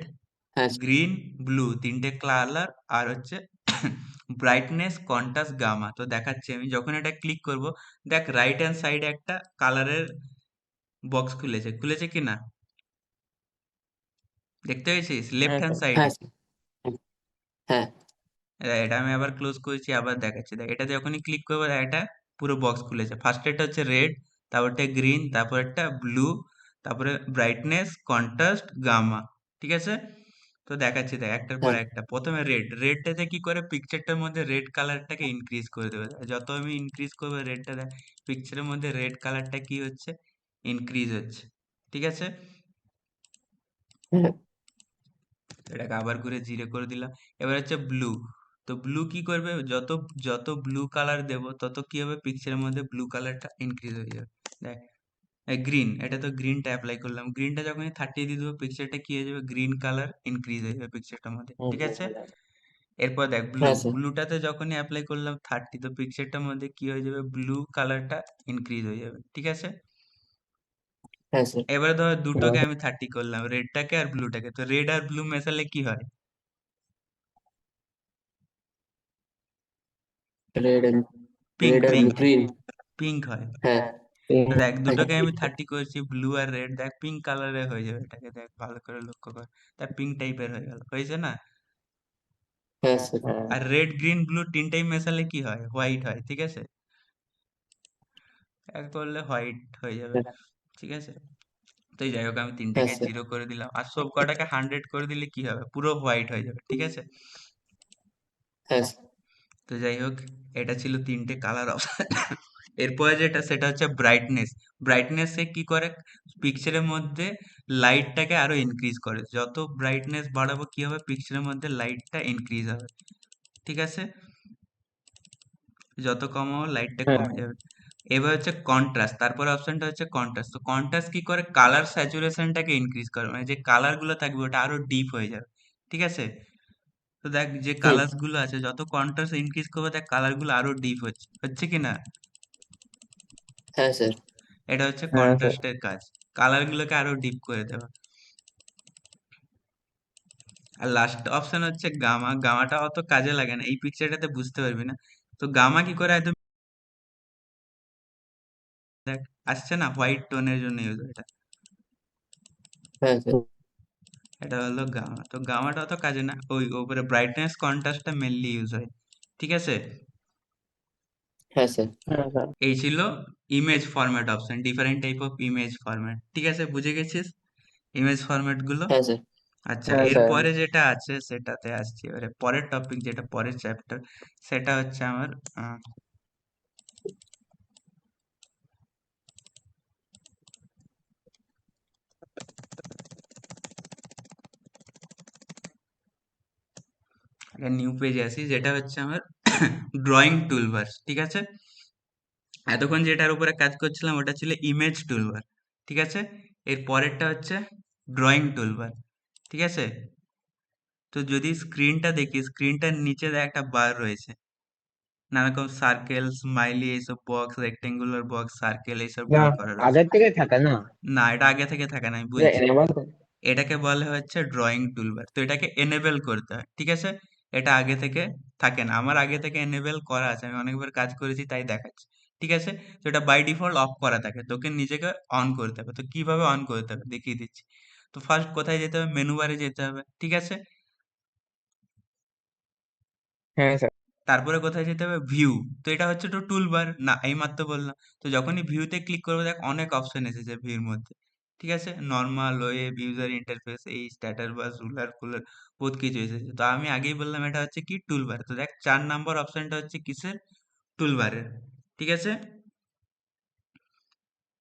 হ্যাঁ স্যার গ্রিন, ব্লু, তিনটে কালার, আর হচ্ছে ব্রাইটনেস, কন্ট্রাস্ট, গামা। তো দেখাচ্ছি আমি যখন এটা ক্লিক করব, দেখ রাইট হ্যান্ড সাইডে একটা কালারের বক্স খুলেছে, খুলেছে কি না? দেখতে পেয়েছিস লেফট হ্যাঁ হ্যান্ড স্যার। সাইডে? হ্যাঁ স্যার, হ্যাঁ এটা আমি আবার ক্লোজ করেছি, আবার দেখাচ্ছি। দেখ, এটা যখনই ক্লিক করবো দেখ এটা পুরো বক্স খুলেছে। ফার্স্ট এটা হচ্ছে রেড, তারপরটা গ্রিন, তারপর একটা ব্লু, তারপরে ব্রাইটনেস, কন্ট্রাস্ট, গামা। ঠিক আছে? তো দেখাচ্ছি দেখ একটার পর হ্যাঁ একটা। প্রথমে রেড, রেডটাতে কি করে পিকচারটার মধ্যে রেড কালারটাকে ইনক্রিজ করে দেবে। যত আমি ইনক্রিজ করবো রেডটা, দেখ পিকচারের মধ্যে রেড কালারটা কি হচ্ছে, ইনক্রিজ হচ্ছে। ঠিক আছে? হ্যাঁ এটাকে আবার ঘুরে জিরো করে দিলাম। এবার হচ্ছে ব্লু। তো ব্লু কি করবে, যত যত ব্লু কালার দেব তত কি হবে, পিকচারের মধ্যে ব্লু কালারটা ইনক্রিজ হয়ে যাবে। দেখ, গ্রিন, এটা তো গ্রিনটা অ্যাপ্লাই করলাম, গ্রিনটা যখনই 30 দিয়ে দেবো পিকচারটা কি হয়ে যাবে, গ্রিন কালার ইনক্রিজ হয়ে যাবে পিকচারটার মধ্যে। ঠিক আছে? এরপর দেখ ব্লু, হ্যাঁ স্যার, ব্লুটাতে যখনই অ্যাপ্লাই করলাম 30, তো পিকচারটার মধ্যে কি হয়ে যাবে, ব্লু কালারটা ইনক্রিজ হয়ে যাবে। ঠিক আছে? হ্যাঁ স্যার, এবারে ধর দুটোকে আমি 30 করলাম, রেডটাকে আর ব্লুটাকে, তো রেড আর ব্লু মেশালে কি হয়, রেড এন্ড পিঙ্ক, রেড আর পিঙ্ক, গ্রিন। পিঙ্ক হয়। হ্যাঁ তো দেখ আচ্ছা, দুটোকে আমি 30 করেছি, ব্লু আর রেড, দেখ পিঙ্ক কালারের হয়ে যাবে। এটাকে দেখ ভালো করে লক্ষ্য কর, দেখ পিঙ্ক টাইপের হয়ে গেল, হয়েছে না? হ্যাঁ স্যার, আর রেড গ্রিন ব্লু তিনটাই মেশালে কি হয়, হোয়াইট হয়। ঠিক আছে? এক করলে হোয়াইট হয়ে যাবে। ঠিক আছে? তো যাই হোক, আমি হ্যাঁ তিনটাকে স্যার, জিরো করে দিলাম, আর সব কটাকে 100 করে দিলে কি হবে, পুরো হোয়াইট হয়ে যাবে। ঠিক আছে? হ্যাঁ স্যার, তো যাই হোক, এটা ছিল তিনটে কালার অপশন। এরপরে যেটা, সেটা হচ্ছে ব্রাইটনেস। ব্রাইটনেস এ কি করে, পিকচারের মধ্যে লাইটটাকে আরো ইনক্রিজ করে। যত ব্রাইটনেস বাড়াবো কি হবে, পিকচারের মধ্যে লাইটটা ইনক্রিজ হবে। ঠিক আছে? যত কমাবো লাইটটা হ্যাঁ কমে যাবে। এবার হচ্ছে কন্ট্রাস্ট, তারপরে অপশনটা হচ্ছে কন্ট্রাস্ট। তো কন্ট্রাস্ট কি করে, কালার স্যাচুরেশনটাকে ইনক্রিজ করে, মানে যে কালার গুলো থাকবে ওটা আরো ডিপ হয়ে যাবে। ঠিক আছে? তো দেখ যে হুম, কালার্স গুলো আছে, যত কন্ট্রাস্ট ইনক্রিজ করবে দেখ কালার গুলো আরো ডিপ হচ্ছে, হচ্ছে কি না? হ্যাঁ স্যার, এটা হচ্ছে হ্যাঁ স্যার। কন্ট্রাস্টের কাজ, কালার গুলোকে আরো ডিপ করে দেওয়া। আর লাস্ট অপশন হচ্ছে গামা। গামাটা অত কাজে লাগে না, এই পিকচারটাতে বুঝতে পারবি না। তো গামা কি করে, একদম দেখ আসছে না, হোয়াইট টোনের জন্য ইউজ হয় এটা। হ্যাঁ স্যার, এটা হলো গামা। তো গামাটা অত কাজে না, ওই উপরে ব্রাইটনেস কন্ট্রাস্টটা মেনলি ইউজ হয়। ঠিক আছে? হ্যাঁ স্যার, হ্যাঁ স্যার। এই ছিল image format option, different type of image format. ঠিক আছে, বুঝে গেছিস ইমেজ ফরম্যাট গুলো? হ্যাঁ স্যার, আচ্ছা, হ্যাঁ স্যার। এরপরে যেটা আছে সেটাতে আসছি। এবারে পরের টপিক, যেটা পরের চ্যাপ্টার, সেটা হচ্ছে আমার একটা নিউ পেজে আসি, যেটা হচ্ছে আমার ড্রয়িং টুলবার। ঠিক আছে? এতক্ষণ যেটার উপরে কাজ করছিলাম ওটা ছিল ইমেজ টুলবার। ঠিক আছে? এর পরেরটা হচ্ছে ড্রয়িং টুলবার। ঠিক আছে? তো যদি স্ক্রিনটা দেখি, স্ক্রিনটার নিচে দেখ একটা বার রয়েছে, নানা রকম সার্কেল, স্মাইলি, এইসব বক্স, রেক্টেঙ্গুলার বক্স, সার্কেল, এইসব না, গুলো করা রয়েছে। আগের থেকে থাকে না। না, এটা আগে থেকে থাকে না, আমি এটা বলছি। এনেবল। এটাকে বলে হচ্ছে ড্রয়িং টুলবার। তো এটাকে এনেবল করতে হয়। ঠিক আছে? এটা আগে থেকে থাকে না, আমার আগে থেকে এনেবল করা আছে, আমি অনেকবার কাজ করেছি তাই দেখাচ্ছি। ঠিক আছে? তো এটা বাই ডিফল্ট অফ করা থাকে, তোকে নিজেকে অন করতে হবে। তো কিভাবে অন করতে হবে দেখিয়ে দিচ্ছি। তো ফার্স্ট কোথায় যেতে হবে, মেনু বারে যেতে হবে। ঠিক আছে? হ্যাঁ স্যার। তারপরে কোথায় যেতে হবে, ভিউ। তো এটা হচ্ছে তো টুল বার না, এই মাত্র বললাম। তো যখনই ভিউতে ক্লিক করবো দেখ অনেক অপশন এসেছে ভিউর মধ্যে। ঠিক আছে? নর্মাল, ওয়েব, ইউজার ইন্টারফেস, এই স্ট্যাটাস বার, রুলার ফুলার, বহুত কিছু এসেছে। তো আমি আগেই বললাম এটা হচ্ছে কি, টুল বার। তো দেখ 4 নম্বর অপশনটা হচ্ছে কিসের, টুল বারের। ঠিক আছে?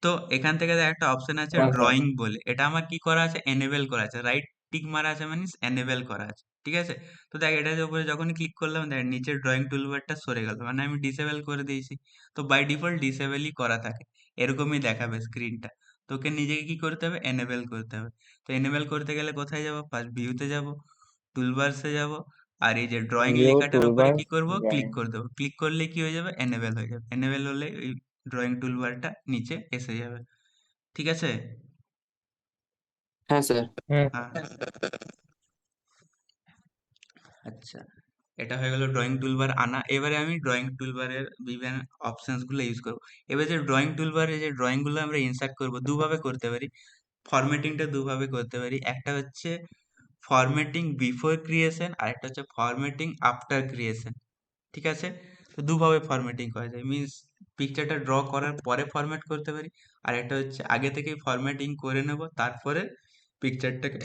তো এখান থেকে দেখ একটা অপশন আছে হ্যাঁ স্যার। ড্রয়িং বলে, এটা আমার কি করা আছে, এনেবল করা আছে, রাইট টিক মারা আছে, মানে এনেবল করা আছে। ঠিক আছে? তো দেখ এটার উপরে যখনই ক্লিক করলাম দেখ নিচের ড্রয়িং টুলবারটা সরে গেল, মানে আমি ডিসেবল করে দিয়েছি। তো বাই ডিফল্ট ডিসেবলই করা থাকে, এরকমই দেখাবে স্ক্রিনটা। তোকে নিজেকে কি করতে হবে, এনেবল করতে হবে। তো এনেবল করতে গেলে কোথায় যাব, ফার্স্ট ভিউতে যাব, টুলবারসে যাব, আর এই যে ড্রয়িং ভিউ লেখাটার উপরে টুলবার কি করব, ক্লিক ড্রয়িং। করে দেবো। ক্লিক করলে কি হয়ে যাবে, এনেবল হয়ে যাবে। এনেবল হলে এই ড্রয়িং টুলবারটা নিচে এসে যাবে। ঠিক আছে? হ্যাঁ স্যার, হ্যাঁ হ্যাঁ, আচ্ছা। এটা হয়ে গেল ড্রয়িং টুলবার আনা। এবারে আমি ড্রয়িং টুলবারের বিভিন্ন অপশনস গুলো ইউজ করবো। এবার যে ড্রয়িং টুলবারে যে ড্রয়িং গুলো আমরা ইনসার্ট করব দুভাবে করতে পারি। ফরম্যাটিংটা দুভাবে করতে পারি, একটা হচ্ছে ফরম্যাটিং বিফোর ক্রিয়েশন আর একটা হচ্ছে ফরম্যাটিং আফটার ক্রিয়েশন। ঠিক আছে, তো দুভাবে ফরম্যাটিং করা যায়, মিন্স পিকচারটা ড্র করার পরে ফরম্যাট করতে পারি, আর একটা হচ্ছে আগে থেকেই ফরম্যাটিং করে নেব তারপরে পিকচারটাকে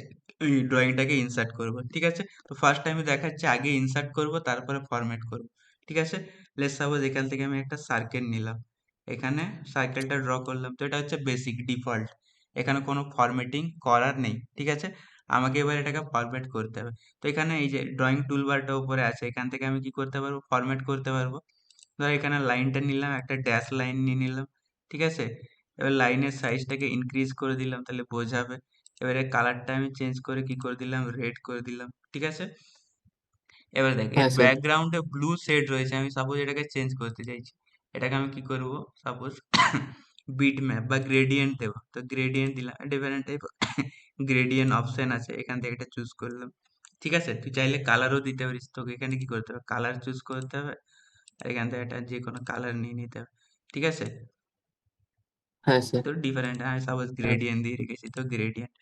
ড্রয়িংটাকে ইনসার্ট করব। ঠিক আছে, তো ফার্স্ট আমি দেখাচ্ছি আগে ইনসার্ট করব তারপরে ফরম্যাট করব। ঠিক আছে, লেটস সাপোজ এখান থেকে আমি একটা সার্কেল নিলাম, এখানে সার্কেলটা ড্র করলাম, তো এটা হচ্ছে বেসিক ডিফল্ট, এখানে কোনো ফরম্যাটিং করার নেই। ঠিক আছে, আমাকে এবার এটাকে ফরম্যাট করতে হবে। তো এখানে এই যে ড্রয়িং টুলবারটা উপরে আছে, এখান থেকে আমি কি করতে পারবো, ফরম্যাট করতে পারবো। ধর এখানে লাইনটা নিলাম, একটা ড্যাশ লাইন নিয়ে নিলাম। ঠিক আছে, এবার লাইনের সাইজটাকে ইনক্রিজ করে দিলাম, তাহলে বোঝাবে। এবারে কালারটা আমি চেঞ্জ করে কি করে দিলাম, রেড করে দিলাম। ঠিক আছে, এবার দেখ এর হ্যাঁ স্যার। ব্যাকগ্রাউন্ডে ব্লু শেড রয়েছে, আমি সাপোজ এটাকে চেঞ্জ করতে চাইছি। এটাকে আমি কি করব, সাপোজ বিট ম্যাপ বা গ্রেডিয়েন্ট দেবো, তো গ্রেডিয়েন্ট দিলাম, ডিফারেন্ট টাইপ গ্রেডিয়েন্ট অপশন আছে, এখান থেকে এটা চুজ করলাম। ঠিক আছে, তুই চাইলে কালারও দিতে পারিস, তোকে এখানে কি করতে হবে, কালার চুজ করতে হবে, আর এখান থেকে একটা যে কোনো কালার নিয়ে নিতে হবে। ঠিক আছে, হ্যাঁ স্যার। তো ডিফারেন্ট আমি সাপোজ গ্রেডিয়েন্ট দিয়ে রেখেছি, তো গ্রেডিয়েন্ট।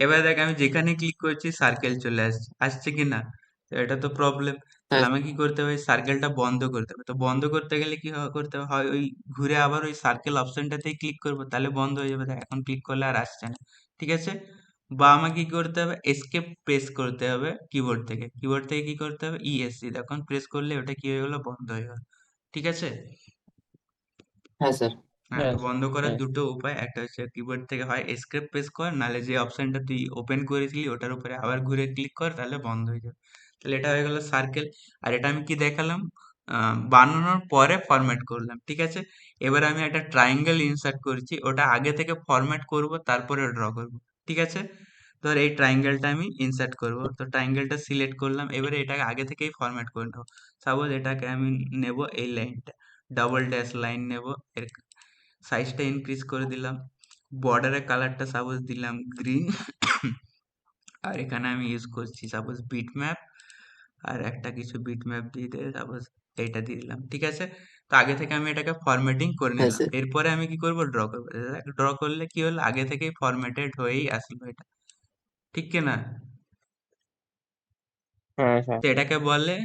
এবার দেখ আমি যেখানে ক্লিক করছি সার্কেল চলে আসছে, আসছে কি না, তো এটা তো প্রবলেম। তাহলে হ্যাঁ আমাকে কি করতে হবে, সার্কেলটা বন্ধ করতে হবে। তো বন্ধ করতে গেলে কি করতে হবে, হয় ওই ঘুরে আবার ওই সার্কেল অপশনটাতেই ক্লিক করবো, তাহলে বন্ধ হয়ে যাবে। দেখ এখন ক্লিক করলে আর আসছে না। ঠিক আছে, বা আমাকে কি করতে হবে, এসকেপ প্রেস করতে হবে কিবোর্ড থেকে, কিবোর্ড থেকে কি করতে হবে, ইএসসি তখন প্রেস করলে ওটা কি হয়ে গেলো, বন্ধ হয়ে গেল। ঠিক আছে, হ্যাঁ স্যার। হ্যাঁ, তো হ্যাঁ বন্ধ করার হ্যাঁ দুটো উপায়, একটা হচ্ছে কিবোর্ড থেকে হয় এসকেপ প্রেস কর, নাহলে যে অপশনটা তুই ওপেন করেছিলি ওটার উপরে আবার ঘুরে ক্লিক কর, তাহলে বন্ধ হয়ে যাবে। তাহলে এটা হয়ে গেল সার্কেল। আর এটা আমি কি দেখালাম, বানানোর পরে ফরম্যাট করলাম। ঠিক আছে, এবার আমি একটা ট্রায়াঙ্গেল ইনসার্ট করছি, ওটা আগে থেকে ফরম্যাট করব তারপরে ড্র করব। ঠিক আছে, ধর এই ট্রায়াঙ্গেলটা আমি ইনসার্ট করব, তো ট্রায়াঙ্গেলটা সিলেক্ট করলাম, এবারে এটাকে আগে থেকেই ফরম্যাট করে নেবো। সাপোজ এটাকে আমি নেব এই লাইনটা, ডাবল ড্যাশ লাইন নেব, এর সাইজটা ইনক্রিজ করে দিলাম, বর্ডারের কালারটা সাপোজ দিলাম গ্রিন, আর এখানে আমি ইউজ করছি সাপোজ বিট ম্যাপ, আর একটা কিছু বিট ম্যাপ দিয়ে দিয়ে সাপোজ এইটা দিয়ে দিলাম। ঠিক আছে, তো আগে থেকে আমি এটাকে ফরম্যাটিং করে হ্যাঁ নিলাম, স্যার। এরপরে আমি কি করব, ড্র করবো। ড্র করলে কি হলো, আগে থেকেই ফরম্যাটেড হয়েই আসলো এটা। ঠিক কি না, হ্যাঁ হ্যাঁ তো এটাকে বলে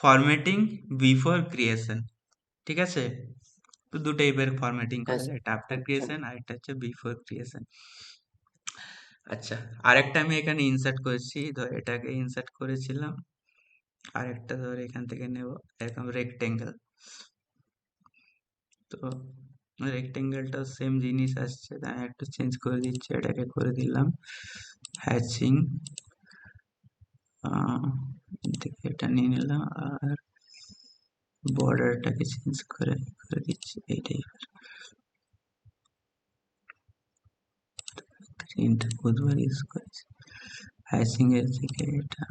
ফরম্যাটিং বিফোর ক্রিয়েশন। ঠিক আছে, তো দু টাইপের ফরম্যাটিং হ্যাঁ করা যায়, স্যার। একটা আফটার ক্রিয়েশন আর একটা হচ্ছে বিফোর ক্রিয়েশন। আচ্ছা, আরেকটা আমি এখানে ইনসার্ট করেছি, ধর এটাকে ইনসার্ট করেছিলাম, আরেকটা ধর এখান থেকে নেব, এরকম রেক্টেঙ্গেল। তো রেক্টেঙ্গেলটা সেম জিনিস আসছে, তাই আমি একটু চেঞ্জ করে দিচ্ছি, এটাকে করে দিলাম হ্যাচিং, থেকে এটা নিয়ে নিলাম, আর বর্ডারটাকে চেঞ্জ করে করে দিচ্ছি এই টাইপের। গ্রিনটা বুধবার ইউজ করেছি, হ্যাচিং এর থেকে এটা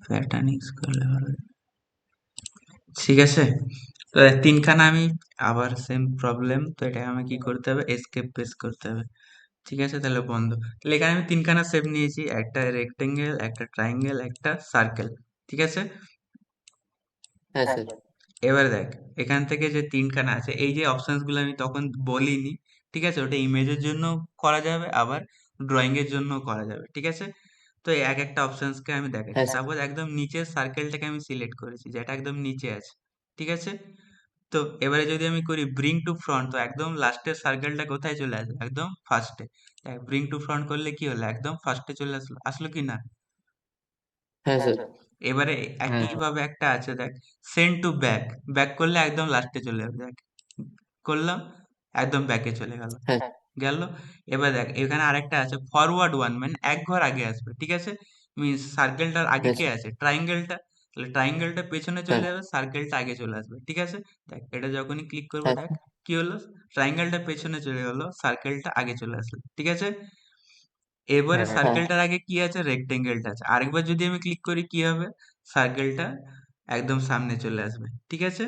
প্যাটার্ন ইউজ করলে ভালো। ঠিক আছে, তো তিনখানা আমি আবার সেম প্রবলেম, তো এটা আমি কি করতে হবে, এসকেপ প্রেস করতে হবে। ঠিক আছে, তাহলে বন্ধ। তাহলে এখানে আমি তিনখানা শেপ নিয়েছি, একটা রেক্টেঙ্গেল, একটা ট্রায়াঙ্গেল, একটা সার্কেল। ঠিক আছে, হ্যাঁ স্যার। এবার দেখ এখান থেকে যে তিনখানা আছে, এই যে অপশনস গুলো আমি তখন বলিনি। ঠিক আছে, ওটা ইমেজের জন্য করা যাবে, আবার ড্রয়িং এর জন্য করা যাবে। ঠিক আছে, তো এই এক একটা অপশনস কে আমি দেখাচ্ছি। হ্যাঁ স্যার। সাপোজ একদম নিচের সার্কেলটাকে আমি সিলেক্ট করেছি, যেটা একদম নিচে আছে। ঠিক আছে, তো এবারে যদি আমি করি ব্রিং টু ফ্রন্ট, তো একদম লাস্টের সার্কেলটা কোথায় চলে আসবে, একদম ফার্স্টে। ব্রিং টু ফ্রন্ট করলে কি হলো, একদম ফার্স্টে চলে আসলো, আসলো কি না। হ্যাঁ স্যার। এবারে হ্যাঁ একইভাবে একটা আছে দেখ, সেন্ড টু ব্যাক, ব্যাক করলে একদম লাস্টে চলে যাবে, দেখ করলাম, একদম ব্যাকে চলে গেল, হ্যাঁ গেল। এবার দেখ এখানে আরেকটা আছে ফরওয়ার্ড ওয়ান, মানে এক ঘর আগে আসবে। ঠিক আছে, মিনস সার্কেলটার আগে হ্যাঁ কে স্যার। আছে, ট্রায়াঙ্গেলটা, তাহলে ট্রায়াঙ্গেলটা পেছনে চলে হ্যাঁ যাবে, সার্কেলটা আগে চলে আসবে। ঠিক আছে, দেখ এটা যখনই ক্লিক করবো, হ্যাঁ দেখ কি হলো, ট্রায়াঙ্গেলটা পেছনে চলে গেল, সার্কেলটা আগে চলে আসলো। ঠিক আছে, এবারে হ্যাঁ হ্যাঁ সার্কেলটার আগে কি আছে, রেক্টেঙ্গেলটা আছে, আরেকবার যদি আমি ক্লিক করি কি হবে, সার্কেলটা একদম সামনে চলে আসবে। ঠিক আছে,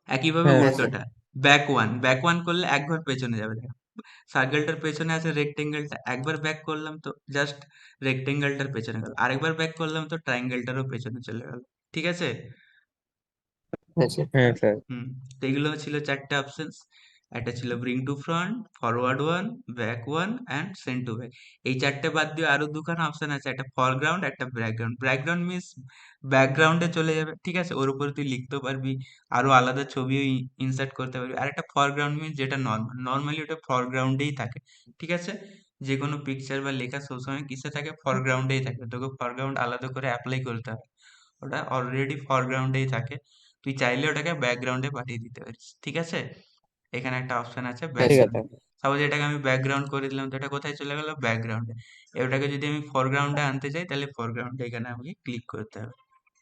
একইভাবে হ্যাঁ হ্যাঁ স্যার। উল্টোটা, ব্যাক ওয়ান করলে এক ঘর পেছনে যাবে, দেখ সার্কেলটার পেছনে আছে রেক্টেঙ্গেলটা, একবার ব্যাক করলাম তো জাস্ট রেক্টেঙ্গেলটার পেছনে গেল, আরেকবার ব্যাক করলাম তো ট্রায়াঙ্গেলটারও পেছনে চলে গেল। ঠিক আছে? হ্যাঁ স্যার। হ্যাঁ স্যার। হুম। তো এগুলো ছিল চারটে অপশনস। একটা ছিল bring to front, forward one, back one and send to back. এই চারটে বাদ দিয়ে আরো দুখানা অপশন আছে, একটা ফরগ্রাউন্ড একটা ব্যাকগ্রাউন্ড। ব্যাকগ্রাউন্ড মিন্স ব্যাকগ্রাউন্ডে চলে যাবে, ঠিক আছে, ওর উপরে তুই লিখতেও পারবি, আরো আলাদা ছবিও ইনসার্ট করতে পারবি। আর একটা ফরগ্রাউন্ড মিন্স যেটা নর্মাল, নর্মালি ওটা ফরগ্রাউন্ডেই থাকে। ঠিক আছে? যে কোনো পিকচার বা লেখা সবসময় কিসে থাকে, ফরগ্রাউন্ডেই থাকে, তোকে ফরগ্রাউন্ড আলাদা করে অ্যাপ্লাই করতে হবে, ওটা অলরেডি ফরগ্রাউন্ডেই থাকে, তুই চাইলে ওটাকে ব্যাকগ্রাউন্ডে পাঠিয়ে দিতে পারিস। ঠিক আছে? এখানে একটা অপশন আছে হ্যাঁ ঠিক স্যার। আছে। ব্যাকগ্রাউন্ড। সাপোজ এটাকে আমি ব্যাকগ্রাউন্ড করে দিলাম, তো এটা কোথায় চলে গেল, ব্যাকগ্রাউন্ডে। এটাকে যদি আমি ফরগ্রাউন্ডে আনতে চাই তাহলে ফরগ্রাউন্ডে এখানে আমাকে ক্লিক করতে হবে।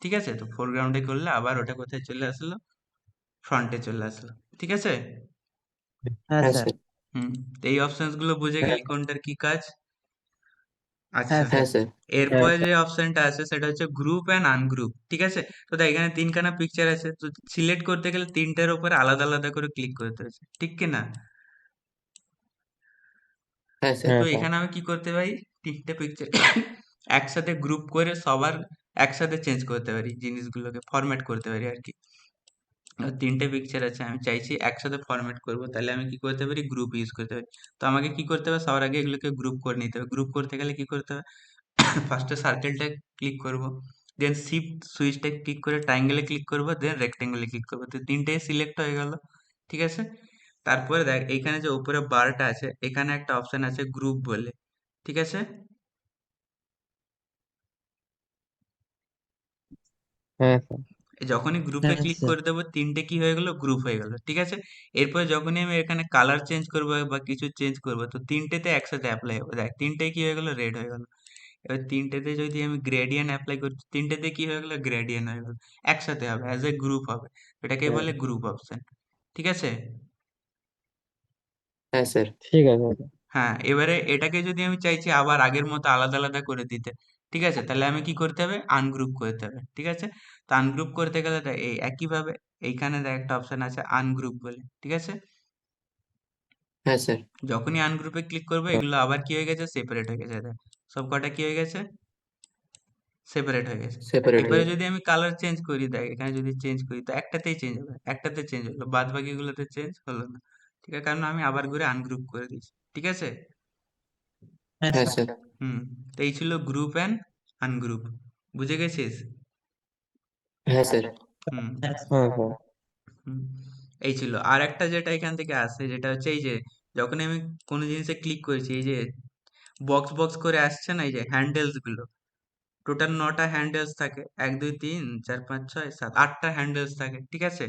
ঠিক আছে? তো ফরগ্রাউন্ডে করলে আবার ওটা কোথায় চলে আসলো, ফ্রন্টে চলে আসলো। ঠিক আছে? হ্যাঁ হ্যাঁ স্যার। স্যার। হুম। তো এই অপশনস গুলো বুঝে গেলি কোনটার কি কাজ। হ্যাঁ আচ্ছা, স্যার। হ্যাঁ স্যার। হ্যাঁ এরপরে স্যার। যে অপশনটা আছে সেটা হচ্ছে গ্রুপ অ্যান্ড আনগ্রুপ। ঠিক আছে? তো দেখ এখানে তিনখানা পিকচার আছে, তো সিলেক্ট করতে গেলে তিনটার উপরে আলাদা আলাদা করে ক্লিক করতে হচ্ছে, ঠিক কি না? হ্যাঁ স্যার। হ্যাঁ তো স্যার। এখানে আমি কি করতে পারি, তিনটে পিকচার একসাথে গ্রুপ করে সবার একসাথে চেঞ্জ করতে পারি, জিনিসগুলোকে ফরম্যাট করতে পারি আর কি। তিনটে পিকচার আছে, আমি চাইছি একসাথে ফরম্যাট করব, তাহলে আমি কি করতে পারি, গ্রুপ ইউজ করতে পারি। তো আমাকে কি করতে হবে, সবার আগে এগুলোকে গ্রুপ করে নিতে হবে। গ্রুপ করতে গেলে কি করতে হবে, ফার্স্টে সার্কেলটা ক্লিক করব, দেন শিফট সুইচটা ক্লিক করে ট্রায়াঙ্গেলে ক্লিক করব, দেন রেক্টেঙ্গেলে ক্লিক করব, তো তিনটেই সিলেক্ট হয়ে গেল। ঠিক আছে? তারপরে দেখ এইখানে যে উপরে বারটা আছে, এখানে একটা অপশন আছে গ্রুপ বলে। ঠিক আছে? হ্যাঁ স্যার। যখনই গ্রুপে হ্যাঁ ক্লিক স্যার। করে দেবো তিনটে কি হয়ে গেল, গ্রুপ হয়ে গেল। ঠিক আছে? এরপর যখনই আমি এখানে কালার চেঞ্জ করবো বা কিছু চেঞ্জ করবো, তো তিনটেতে একসাথে অ্যাপ্লাই হবে। দেখ তিনটে কি হয়ে গেল, রেড হয়ে গেল। এবার তিনটেতে যদি আমি গ্রেডিয়েন্ট অ্যাপ্লাই করি, তিনটেতে কি হয়ে গেল, গ্রেডিয়েন্ট হয়ে গেল। একসাথে হবে, অ্যাজ এ গ্রুপ হবে, এটাকে হ্যাঁ বলে গ্রুপ অপশন। ঠিক আছে? হ্যাঁ স্যার। ঠিক আছে স্যার। হ্যাঁ, এবারে এটাকে যদি আমি চাইছি আবার আগের মতো আলাদা আলাদা করে দিতে, ঠিক আছে, তাহলে আমি কি করতে হবে, আনগ্রুপ করতে হবে। ঠিক আছে? তো আনগ্রুপ করতে গেলে দেখ এই একইভাবে এইখানে দেখ একটা অপশন আছে আনগ্রুপ বলে। ঠিক আছে? হ্যাঁ স্যার। যখনই আনগ্রুপে ক্লিক করবো এগুলো আবার কি হয়ে গেছে, সেপারেট হয়ে গেছে। দেখ সব কটা কি হয়ে গেছে, সেপারেট হয়ে গেছে। সেপারেট হয়ে একবারে যাবে। যদি আমি কালার চেঞ্জ করি, দেখ এখানে যদি চেঞ্জ করি তো একটাতেই চেঞ্জ হবে, একটাতে চেঞ্জ হলো, বাদ বাকিগুলোতে চেঞ্জ হলো না। ঠিক আছে? কারণ আমি আবার ঘুরে আনগ্রুপ করে দিয়েছি। ঠিক আছে? হ্যাঁ হ্যাঁ স্যার। স্যার। হুম। তো এই ছিল গ্রুপ অ্যান্ড আনগ্রুপ, বুঝে গেছিস? হ্যাঁ স্যার। হুম। হ্যাঁ স্যার। হ্যাঁ স্যার। হুম। এই ছিল আর একটা যেটা এখান থেকে আসছে, যেটা হচ্ছে এই যে যখন আমি কোনো জিনিসে ক্লিক করেছি, এই যে বক্স বক্স করে আসছে না, এই যে হ্যান্ডেলস গুলো, টোটাল 9টা হ্যান্ডেলস থাকে, 1 2 3 4 5 6 7 8টা হ্যান্ডেলস থাকে। ঠিক আছে?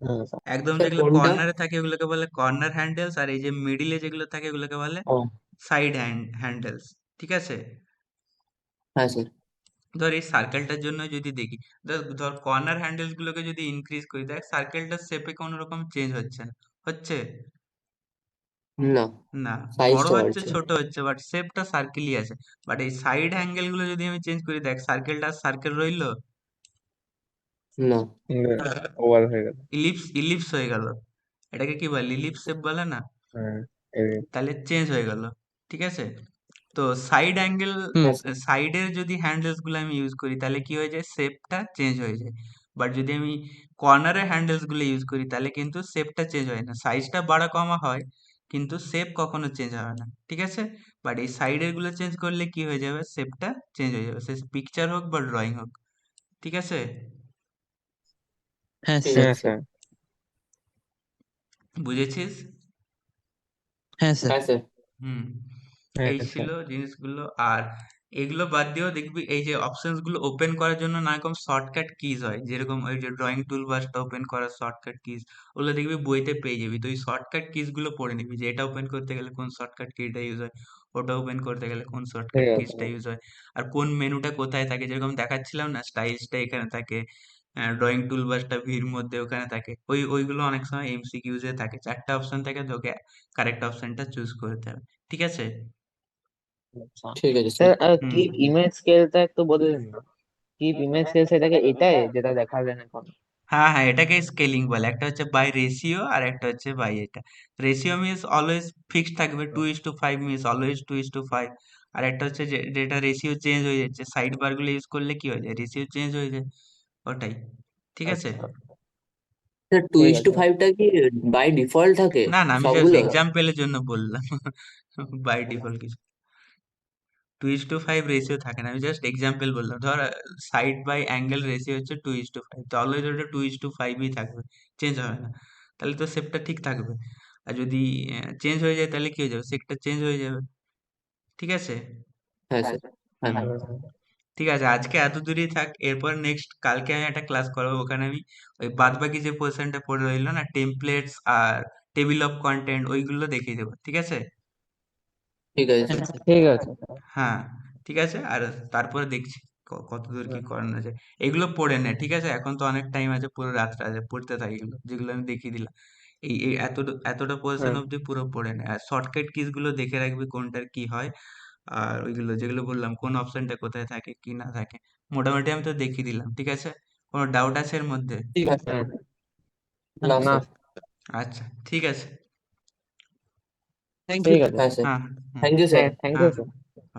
হ্যাঁ স্যার। একদম স্যার যেগুলো কোনটা? কর্নারে থাকে ওগুলোকে বলে কর্নার হ্যান্ডেলস, আর এই যে মিডিলে যেগুলো থাকে ওগুলোকে বলে ও। Side handles. ঠিক আছে? হ্যাঁ স্যার। ধর এই সার্কেলটার জন্য যদি দেখি, ধর ধর কর্নার হ্যান্ডেলস গুলোকে যদি ইনক্রিজ করি, দেখ সার্কেলটার শেপে কোনো রকম চেঞ্জ হচ্ছে না, হচ্ছে না, না, বড় সাইজটা হচ্ছে বাড়ছে। ছোট হচ্ছে, বাট শেপটা সার্কেলই আছে। বাট এই সাইড অ্যাঙ্গেল গুলো যদি আমি চেঞ্জ করি, দেখ সার্কেলটা সার্কেল রইলো, না। ওভার হয়ে গেল। ইলিপস ইলিপস হয়ে গেল। এটাকে কি বলে, ইলিপস শেপ বলে না? হ্যাঁ। এই। তাহলে চেঞ্জ হয়ে গেল। ঠিক আছে? তো সাইড অ্যাঙ্গেল, হুম। হ্যাঁ স্যার। সাইডের যদি হ্যান্ডেলস গুলো আমি ইউজ করি তাহলে কি হয়ে যায়, শেপটা চেঞ্জ হয়ে যায়। বাট যদি আমি কর্নারের হ্যান্ডেলস গুলো ইউজ করি তাহলে কিন্তু শেপটা চেঞ্জ হয় না, সাইজটা বাড়া কমা হয় কিন্তু শেপ কখনো চেঞ্জ হবে না। ঠিক আছে? বাট এই সাইডের গুলো চেঞ্জ করলে কি হয়ে যাবে, শেপটা চেঞ্জ হয়ে যাবে, সে পিকচার হোক বা ড্রয়িং হোক। ঠিক আছে? হ্যাঁ ঠিক স্যার। হ্যাঁ আছে স্যার। স্যার। বুঝেছিস? হ্যাঁ স্যার। হ্যাঁ স্যার। হুম। হ্যাঁ এই ছিল স্যার। জিনিসগুলো। আর এগুলো বাদ দিয়েও দেখবি এই যে অপশনস গুলো ওপেন করার জন্য না এরকম শর্টকাট কিজ হয়, যেরকম ওই যে ড্রয়িং টুল বারটা ওপেন করার শর্টকাট কিজ, ওগুলো দেখবি বইতে পেয়ে যাবি। তো এই শর্টকাট কিজ গুলো পড়ে নিবি, যে এটা ওপেন করতে গেলে কোন শর্টকাট কিটা ইউজ হয়, ওটা ওপেন করতে গেলে কোন শর্টকাট ঠিক আছে কিজটা স্যার। ইউজ হয়, আর কোন মেনুটা কোথায় থাকে, যেরকম দেখাচ্ছিলাম না, স্টাইলসটা এখানে থাকে, ড্রয়িং টুল বারটা ভির মধ্যে ওখানে থাকে, ওইগুলো অনেক সময় এমসিকিউজ এ থাকে, চারটা অপশন থাকে, তোকে কারেক্ট অপশনটা চুজ করতে হবে। ঠিক আছে? আচ্ছা ঠিক আছে স্যার। স্যার, হুম। কিপ ইমেজ স্কেলটা একটু বলে দিন না। কিপ ইমেজ স্কেল সেটাকে এটাই যেটা দেখালেন এখন? হ্যাঁ হ্যাঁ, এটাকে স্কেলিং বলে। একটা হচ্ছে বাই রেশিও আর একটা হচ্ছে বাই এটা। রেশিও মিনস অলওয়েজ ফিক্সড থাকবে, 2:5 মিনস অলওয়েজ 2:5। আর একটা হচ্ছে যেটা রেশিও চেঞ্জ হয়ে যাচ্ছে, সাইড বার গুলো ইউজ করলে কি হয়ে যায়, রেশিও চেঞ্জ হয়ে যায়, ওটাই। ঠিক আছে। আচ্ছা, টু ঠিক ইস টু আছে। ফাইভটা কি বাই ডিফল্ট থাকে না না, আমি জাস্ট সবগুলো? এক্সাম্পলের জন্য বললাম। বাই ডিফল্ট কিছু 2:5 রেশিও থাকে না, আমি জাস্ট এক্সাম্পল বললাম। ধর সাইড বাই অ্যাঙ্গেল রেশিও হচ্ছে 2:5, তো অলওয়েজ ওটা 2:5ই থাকবে, চেঞ্জ হবে না। তাহলে তো শেপটা ঠিক থাকবে। আর যদি চেঞ্জ হয়ে যায় তাহলে কি হয়ে যাবে, শেপটা চেঞ্জ হয়ে যাবে। ঠিক আছে। হ্যাঁ স্যার। হ্যাঁ। হুম। ঠিক আছে, আজকে এত দূরই থাক। এরপর নেক্সট কালকে আমি একটা ক্লাস করাবো, ওখানে আমি ওই বাদ বাকি যে পোর্শনটা পড়ে রইলো না, টেমপ্লেটস আর টেবিল অফ কন্টেন্ট, ওইগুলো দেখিয়ে দেবো। ঠিক আছে। ঠিক আছে হ্যাঁ স্যার। স্যার। ঠিক আছে। হ্যাঁ, ঠিক আছে। আর তারপরে দেখছি কতদূর কি করানো যায়। এগুলো পড়ে নে, ঠিক আছে। এখন তো অনেক টাইম আছে, পুরো রাতটা আছে, পড়তে থাকি এগুলো যেগুলো আমি দেখিয়ে দিলাম। এই এতটা এতটা পোর্শন হুম। অব্দি পুরো পড়ে নে। আর শর্টকাট কিস গুলো দেখে রাখবি কোনটার কি হয়। আর ওইগুলো যেগুলো বললাম কোন অপশনটা কোথায় থাকে কি না থাকে, মোটামুটি আমি তো দেখিয়ে দিলাম। ঠিক আছে। কোনো ডাউট আছে এর মধ্যে? ঠিক আছে। হুম। না না, স্যার। আচ্ছা, ঠিক আছে। থ্যাংক ইউ ঠিক স্যার। আছে। হ্যাঁ স্যার। হ্যাঁ। হুম। Thank you sir. হ্যাঁ, থ্যাংক ইউ হ্যাঁ। স্যার।